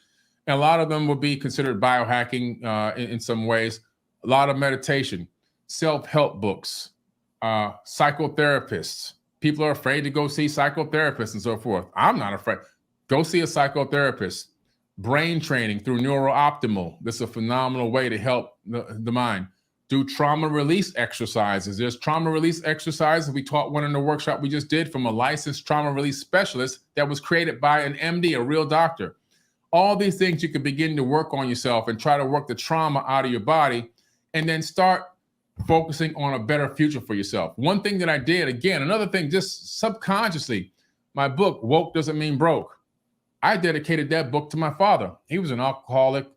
And a lot of them will be considered biohacking in some ways. A lot of meditation, self-help books, psychotherapists. People are afraid to go see psychotherapists and so forth. I'm not afraid. Go see a psychotherapist. Brain training through NeuroOptimal. This is a phenomenal way to help the mind. Do trauma release exercises. There's trauma release exercises. We taught one in the workshop we just did from a licensed trauma release specialist that was created by an MD, a real doctor. All these things you can begin to work on yourself and try to work the trauma out of your body, and then start focusing on a better future for yourself. One thing that I did, again, another thing, just subconsciously, my book, Woke Doesn't Mean Broke. I dedicated that book to my father. He was an alcoholic,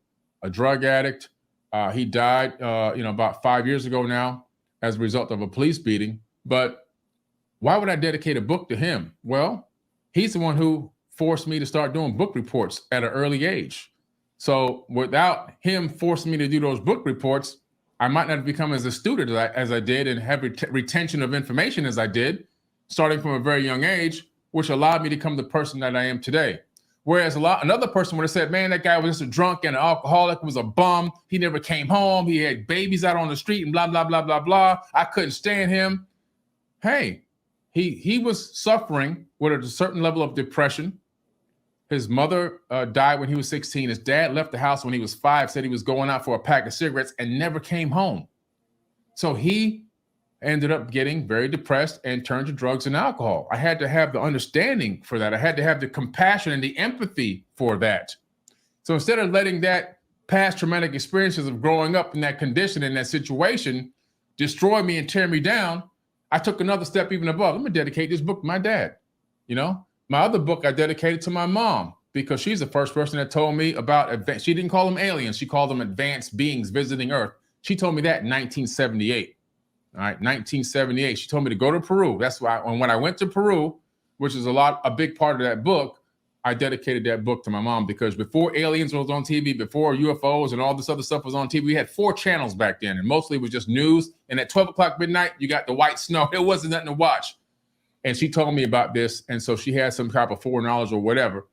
a drug addict. He died, about 5 years ago now as a result of a police beating. But why would I dedicate a book to him? Well, he's the one who forced me to start doing book reports at an early age. So without him forcing me to do those book reports, I might not have become as astute as I did and have retention of information as I did, starting from a very young age, which allowed me to become the person that I am today. Whereas another person would have said, man, that guy was just a drunk and an alcoholic, was a bum. He never came home. He had babies out on the street and blah, blah, blah, blah, blah. I couldn't stand him. Hey, he was suffering with a certain level of depression. His mother died when he was 16. His dad left the house when he was 5, said he was going out for a pack of cigarettes and never came home. So he ended up getting very depressed and turned to drugs and alcohol. I had to have the understanding for that. I had to have the compassion and the empathy for that. So instead of letting that past traumatic experiences of growing up in that condition, in that situation, destroy me and tear me down, I took another step even above. I'm gonna dedicate this book to my dad. My other book I dedicated to my mom, because she's the first person that told me about she didn't call them aliens. She called them advanced beings visiting Earth. She told me that in 1978. All right, 1978. She told me to go to Peru. That's why when I went to Peru, which is a big part of that book, I dedicated that book to my mom, because before aliens was on TV, before UFOs and all this other stuff was on TV, we had 4 channels back then, and mostly it was just news. And at 12 o'clock midnight, you got the white snow. It wasn't nothing to watch. And she told me about this, and so she had some type of foreknowledge or whatever.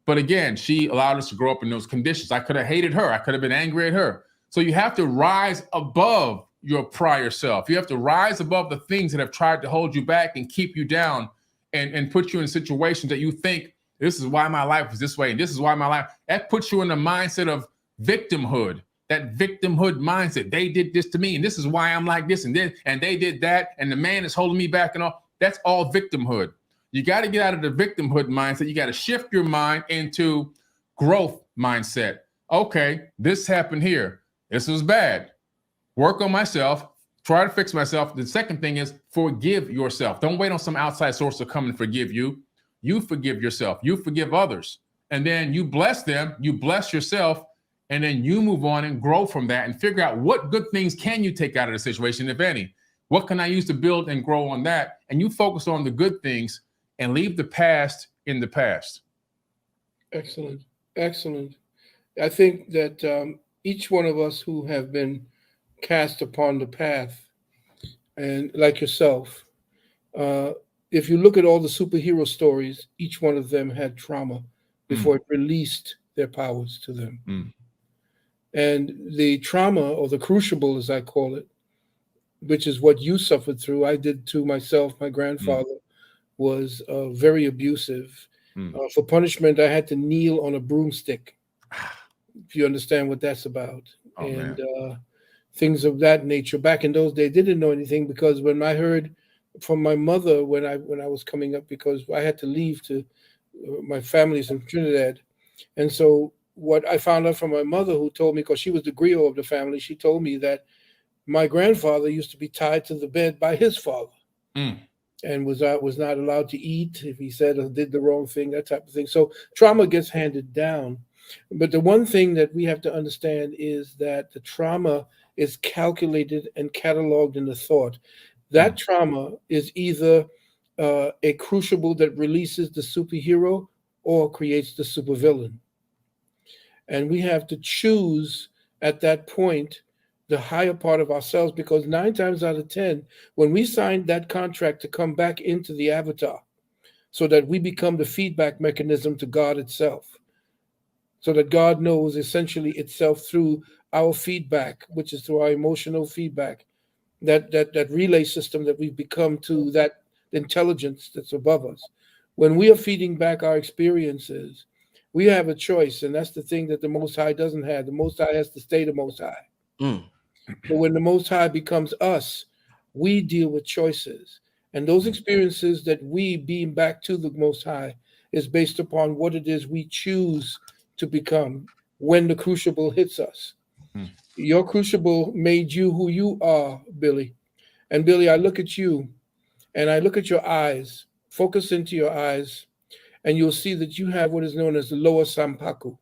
But again, she allowed us to grow up in those conditions. I could have hated her. I could have been angry at her. So you have to rise above your prior self. You have to rise above the things that have tried to hold you back and keep you down and put you in situations that you think, this is why my life is this way, and this is why my life, that puts you in the mindset of victimhood, that victimhood mindset. They did this to me, and this is why I'm like this, and they did that, and the man is holding me back and all. That's all victimhood. You got to get out of the victimhood mindset. You got to shift your mind into growth mindset. Okay, this happened here. This was bad. Work on myself, try to fix myself. The second thing is forgive yourself. Don't wait on some outside source to come and forgive you. You forgive yourself. You forgive others. And then you bless them. You bless yourself. and then you move on and grow from that and figure out what good things can you take out of the situation, if any. What can I use to build and grow on that? And you focus on the good things and leave the past in the past. Excellent. Excellent. I think that each one of us who have been cast upon the path, and like yourself, if you look at all the superhero stories, each one of them had trauma before it released their powers to them. And the trauma, or the crucible, as I call it, which is what you suffered through, I did to myself. My grandfather was very abusive. For punishment, I had to kneel on a broomstick, if you understand what that's about. Things of that nature. Back in those days, they didn't know anything, because when I heard from my mother when I was coming up, because I had to leave to my family's in Trinidad, and so what I found out from my mother, who told me, because she was the griot of the family, she told me that my grandfather used to be tied to the bed by his father, and was not allowed to eat if he said or did the wrong thing, that type of thing. So trauma gets handed down. But the one thing that we have to understand is that the trauma is calculated and cataloged in the thought. That trauma is either a crucible that releases the superhero or creates the supervillain. And we have to choose at that point the higher part of ourselves, because 9 times out of 10, when we signed that contract to come back into the avatar, so that we become the feedback mechanism to God itself, so that God knows essentially itself through our feedback, which is through our emotional feedback, that relay system that we've become to that intelligence that's above us. When we are feeding back our experiences, we have a choice, and that's the thing that the Most High doesn't have. The Most High has to stay the Most High. But when the Most High becomes us, we deal with choices. And those experiences that we beam back to the Most High is based upon what it is we choose to become when the crucible hits us. Your crucible made you who you are, Billy. And Billy, I look at you and I look at your eyes, focus into your eyes, and you'll see that you have what is known as the lower sampaku.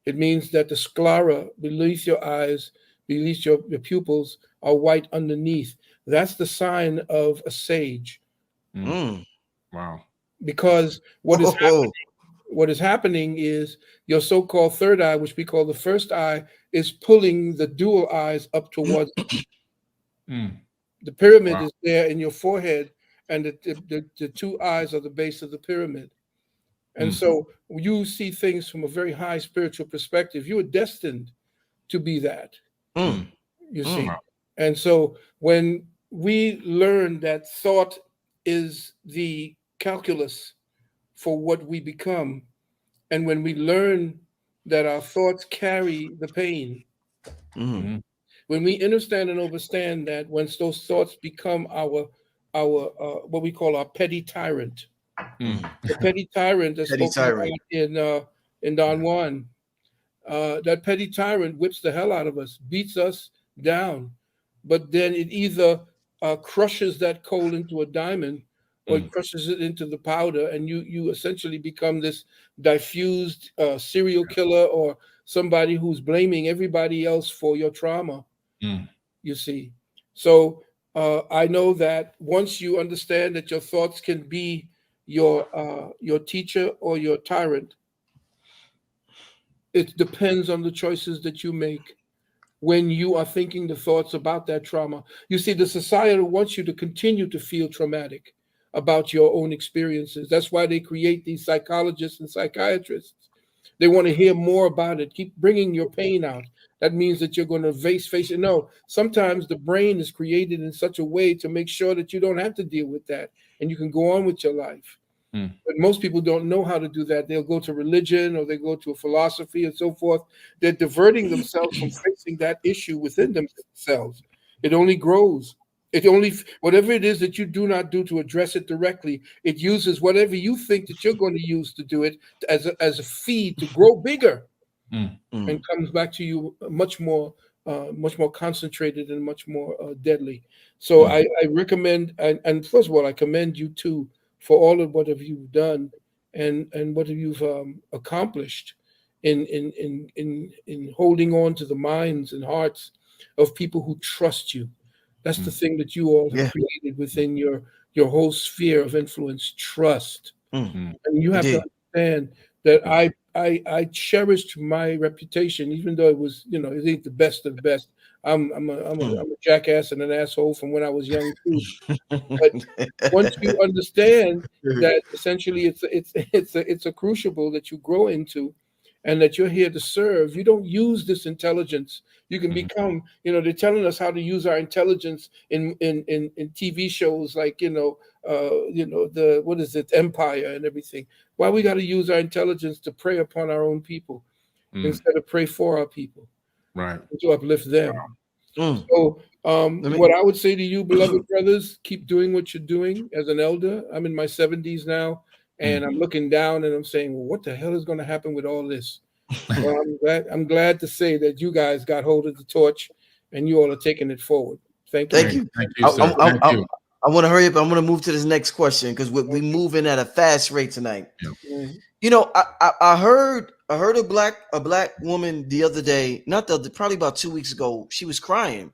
It means that the sclera beneath your eyes, beneath your pupils, are white underneath. That's the sign of a sage. Wow. Because what is happening is your so-called third eye, which we call the first eye, is pulling the dual eyes up towards the pyramid is there in your forehead, and the 2 eyes are the base of the pyramid. And so you see things from a very high spiritual perspective. You are destined to be that, you see. And so when we learn that thought is the calculus for what we become, and when we learn that our thoughts carry the pain, when we understand and understand that when those thoughts become our what we call our petty tyrant, the petty tyrant that's spoken about in Don Juan, that petty tyrant whips the hell out of us, beats us down, but then it either crushes that coal into a diamond, or it crushes it into the powder, and you essentially become this diffused serial killer, or somebody who's blaming everybody else for your trauma. You see. So I know that once you understand that your thoughts can be your teacher or your tyrant, it depends on the choices that you make when you are thinking the thoughts about that trauma. You see, the society wants you to continue to feel traumatic about your own experiences. That's why they create these psychologists and psychiatrists. They want to hear more about it. Keep bringing your pain out. That means that you're going to face it. No, sometimes the brain is created in such a way to make sure that you don't have to deal with that and you can go on with your life. But most people don't know how to do that. They'll go to religion, or they go to a philosophy and so forth. They're diverting themselves from facing that issue within themselves. It only grows. Whatever it is that you do not do to address it directly, it uses whatever you think that you're going to use to do it as a feed to grow bigger, and comes back to you much more concentrated and much more deadly. So I recommend, and first of all, I commend you too for all of what have you've done and what have you've accomplished in holding on to the minds and hearts of people who trust you. That's the thing that you all have Yeah. created within your whole sphere of influence, trust. And you have to Indeed. understand that I cherished my reputation, even though it was, it ain't the best of the best. I'm a jackass and an asshole from when I was young too. But once you understand that essentially it's a crucible that you grow into, and that you're here to serve, you don't use this intelligence. You can become, they're telling us how to use our intelligence in TV shows like, the what is it, Empire and everything. Why we got to use our intelligence to prey upon our own people instead of pray for our people, Right. to uplift them. Mm. So, me- what I would say to you, beloved brothers, keep doing what you're doing as an elder. I'm in my 70s now, and I'm looking down and I'm saying, well, what the hell is going to happen with all this? Well, I'm glad to say that you guys got hold of the torch and you all are taking it forward. Thank you. Thank you. Thank you, sir. Thank you. I want to hurry up. I'm going to move to this next question because we're moving at a fast rate tonight. Mhm. I heard a black woman the other day, probably about 2 weeks ago. She was crying.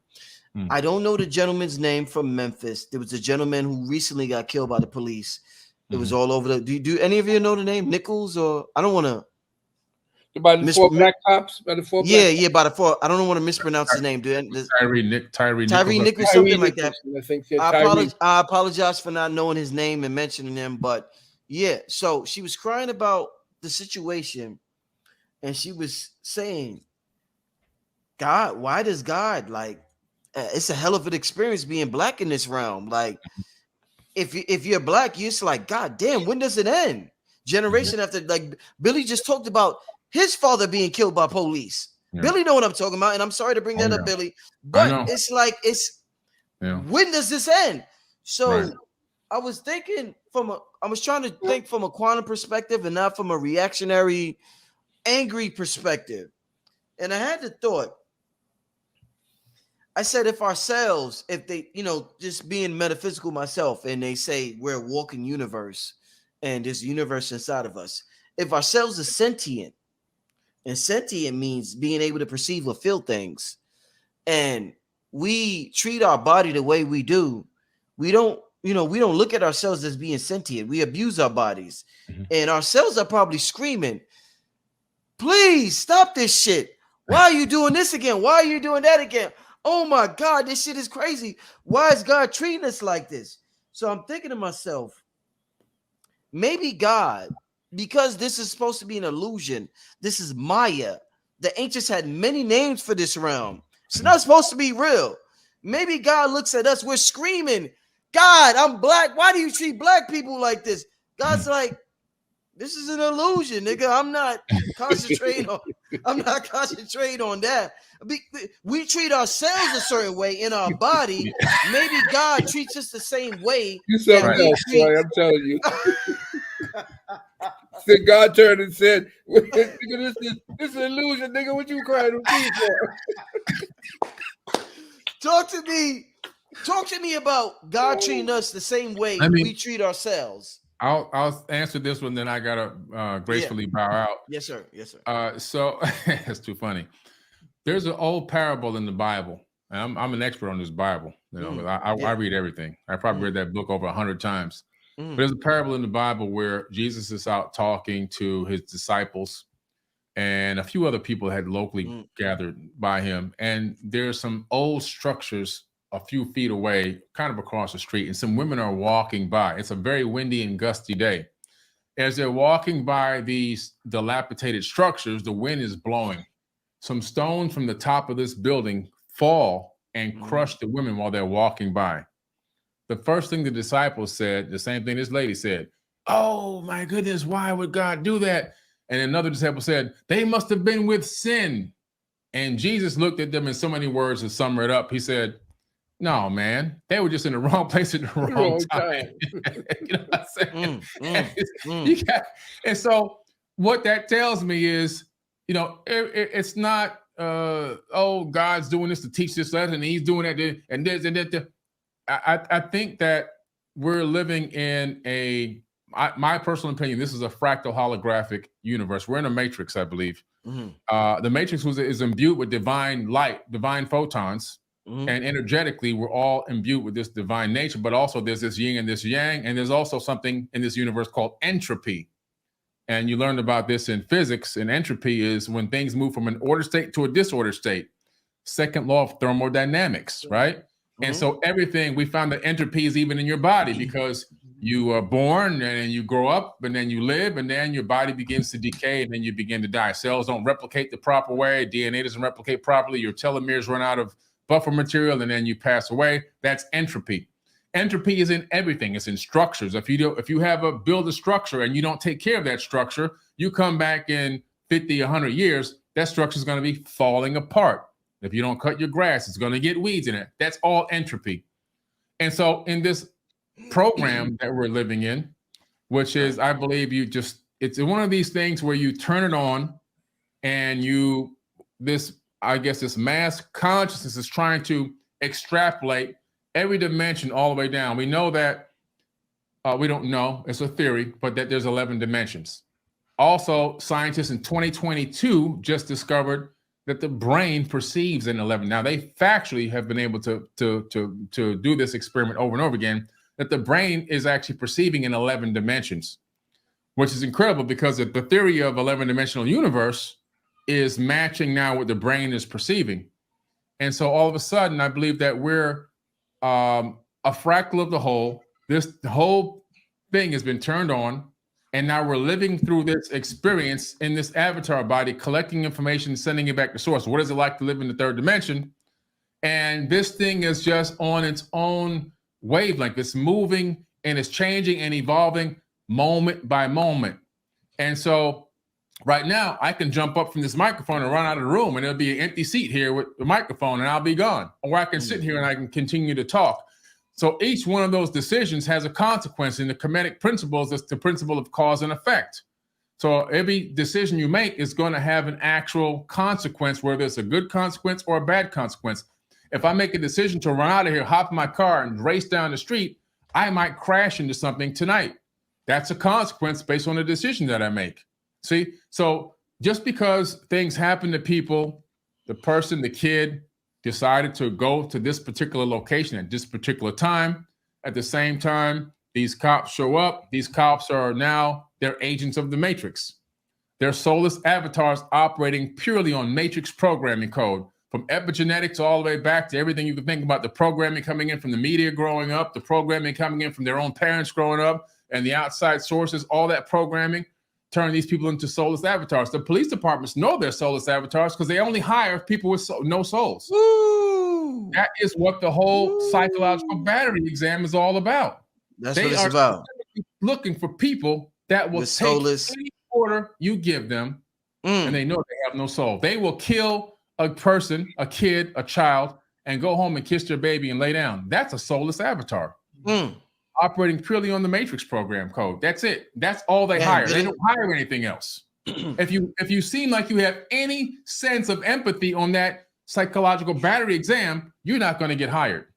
I don't know the gentleman's name from Memphis. There was a gentleman who recently got killed by the police. It was all over do any of you know the name Nichols? Or I don't want to. By the four black cops, by the four. I don't want to mispronounce his name, dude. Tyree Nichols, something like that. I think. Yeah, I apologize for not knowing his name and mentioning him, but yeah. So she was crying about the situation, and she was saying, "God, why does God like?" It's a hell of an experience being black in this realm. Like, if you're black, you're just like, God damn, when does it end? Generation after, like Billy just talked about his father being killed by police. Billy know what I'm talking about, and I'm sorry to bring that up, Billy, but it's like when does this end? So I was thinking I was trying to think from a quantum perspective and not from a reactionary, angry perspective, and I had the thought. I said, if they, just being metaphysical myself, and they say we're a walking universe and there's a universe inside of us, if ourselves are sentient, and sentient means being able to perceive or feel things, and we treat our body the way we do, we don't look at ourselves as being sentient. We abuse our bodies, and our cells are probably screaming, please stop this shit. Why are you doing this again? Why are you doing that again? Oh my God, this shit is crazy. Why is God treating us like this? So I'm thinking to myself, maybe God, because this is supposed to be an illusion, this is Maya. The ancients had many names for this realm. It's not supposed to be real. Maybe God looks at us, we're screaming, God, I'm black. Why do you treat black people like this? God's like, this is an illusion, nigga. I'm not concentrating on that. We treat ourselves a certain way in our body. Maybe God treats us the same way. You something else, boy, I'm telling you. So God turned and said, this is an illusion, nigga. What you crying for? Talk to me about God treating us the same way we treat ourselves. I'll answer this one, then I gotta gracefully bow out. Yes, sir. So it's too funny. There's an old parable in the Bible, and I'm an expert on this Bible. I read everything. I probably read that book over 100 times. But there's a parable in the Bible where Jesus is out talking to his disciples, and a few other people had locally gathered by him. And there's some old structures a few feet away, kind of across the street, and some women are walking by. It's a very windy and gusty day. As they're walking by these dilapidated structures, the wind is blowing. Some stones from the top of this building fall and crush the women while they're walking by. The first thing the disciples said, the same thing this lady said, oh my goodness, why would God do that? And another disciple said, they must have been with sin. And Jesus looked at them in so many words to sum it up. He said, no, man, they were just in the wrong place at the wrong time. You know what I'm saying? And so what that tells me is, it's not, God's doing this to teach this lesson, and he's doing that, and this and that. I think that we're living in my personal opinion, this is a fractal holographic universe. We're in a matrix, I believe. The matrix is imbued with divine light, divine photons, and energetically, we're all imbued with this divine nature. But also, there's this yin and this yang, and there's also something in this universe called entropy. And you learned about this in physics. And entropy is when things move from an ordered state to a disordered state. Second law of thermodynamics, right? And so everything, we found that entropy is even in your body, because you are born and you grow up and then you live and then your body begins to decay and then you begin to die. Cells don't replicate the proper way. DNA doesn't replicate properly. Your telomeres run out of buffer material and then you pass away. That's entropy. Entropy is in everything. It's in structures. If you have build a structure and you don't take care of that structure, you come back in 50, 100 years, that structure is going to be falling apart. If you don't cut your grass, it's going to get weeds in it. That's all entropy. And so in this program that we're living in, which is, I believe it's one of these things where you turn it on and this mass consciousness is trying to extrapolate every dimension all the way down. We know that, we don't know, it's a theory, but that there's 11 dimensions. Also, scientists in 2022 just discovered that the brain perceives in 11. Now, they factually have been able to do this experiment over and over again, that the brain is actually perceiving in 11 dimensions, which is incredible because the theory of 11-dimensional universe is matching now what the brain is perceiving. And so all of a sudden, I believe that we're a fractal of the whole. The whole thing has been turned on. And now we're living through this experience in this avatar body, collecting information, sending it back to source. What is it like to live in the third dimension? And this thing is just on its own wavelength. It's moving and it's changing and evolving moment by moment. And so right now I can jump up from this microphone and run out of the room and there'll be an empty seat here with the microphone and I'll be gone. Or I can sit here and I can continue to talk. So each one of those decisions has a consequence. In the Kemetic principles, it's the principle of cause and effect. So every decision you make is going to have an actual consequence, whether it's a good consequence or a bad consequence. If I make a decision to run out of here, hop in my car and race down the street, I might crash into something tonight. That's a consequence based on the decision that I make. See, so just because things happen to people, the person, the kid, decided to go to this particular location at this particular time. At the same time, these cops show up. These cops are now, they're agents of the Matrix. They're soulless avatars operating purely on Matrix programming code, from epigenetics all the way back to everything you can think about, the programming coming in from the media growing up, the programming coming in from their own parents growing up, and the outside sources, all that programming, turn these people into soulless avatars. The police departments know they're soulless avatars because they only hire people with no souls. Woo! That is what the whole psychological battery exam is all about. That's what it's about. Looking for people that will with take soulless any order you give them, and they know they have no soul. They will kill a person, a kid, a child, and go home and kiss their baby and lay down. That's a soulless avatar. Operating purely on the Matrix program code. That's it. That's all they hire. They don't hire anything else. If you seem like you have any sense of empathy on that psychological battery exam, you're not going to get hired.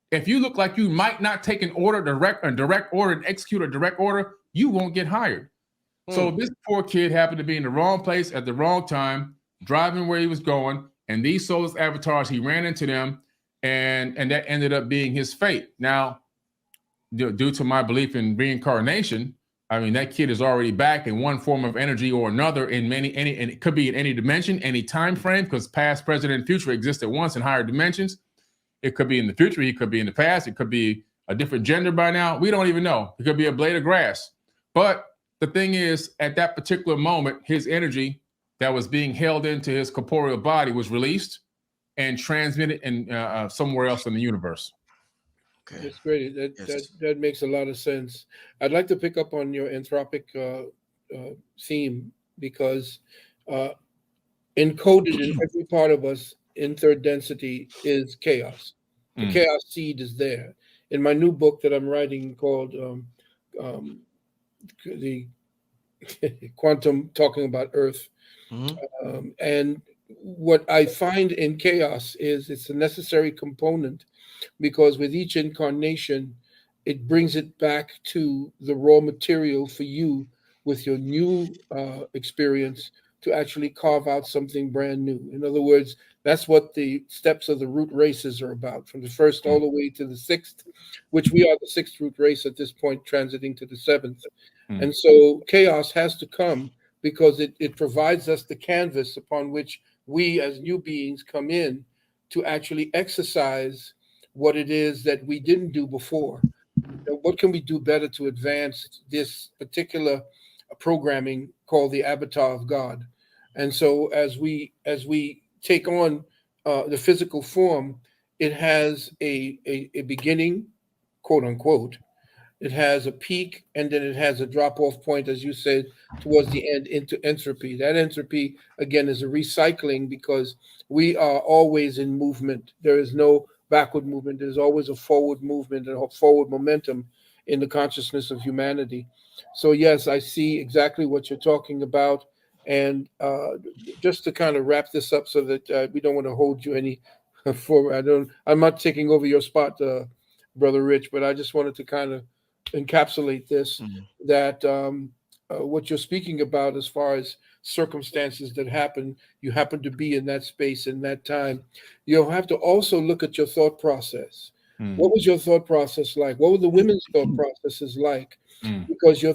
If you look like you might not take an order, direct order, and execute a direct order, you won't get hired. So this poor kid happened to be in the wrong place at the wrong time, driving where he was going, and these soulless avatars, he ran into them, and that ended up being his fate. Now, due to my belief in reincarnation, I mean, that kid is already back in one form of energy or another in and it could be in any dimension, any time frame, because past, present, and future exist at once in higher dimensions. It could be in the future. He could be in the past. It could be a different gender by now. We don't even know. It could be a blade of grass. But the thing is, at that particular moment, his energy that was being held into his corporeal body was released and transmitted in somewhere else in the universe. Okay. That's great. That makes a lot of sense. I'd like to pick up on your anthropic theme because encoded in every part of us in third density is chaos. The chaos seed is there. In my new book that I'm writing called the Quantum Talking About Earth, and what I find in chaos is it's a necessary component, because with each incarnation, it brings it back to the raw material for you with your new experience to actually carve out something brand new. In other words, that's what the steps of the root races are about, from the first all the way to the sixth, which we are the sixth root race at this point, transiting to the seventh. And so chaos has to come because it provides us the canvas upon which we as new beings come in to actually exercise what it is that we didn't do before. What can we do better to advance this particular programming called the avatar of God? And so as we take on the physical form, it has a beginning, quote unquote. It has a peak, and then it has a drop off point, as you said, towards the end into entropy. That entropy, again, is a recycling because we are always in movement. There is no backward movement. There's always a forward movement and a forward momentum in the consciousness of humanity. So, yes, I see exactly what you're talking about. And just to kind of wrap this up so that we don't want to hold you any for, I'm not taking over your spot, Brother Rich, but I just wanted to kind of encapsulate this, that what you're speaking about as far as circumstances that happen, you happen to be in that space in that time. You'll have to also look at your thought process. What was your thought process like? What were the women's thought processes like? Because your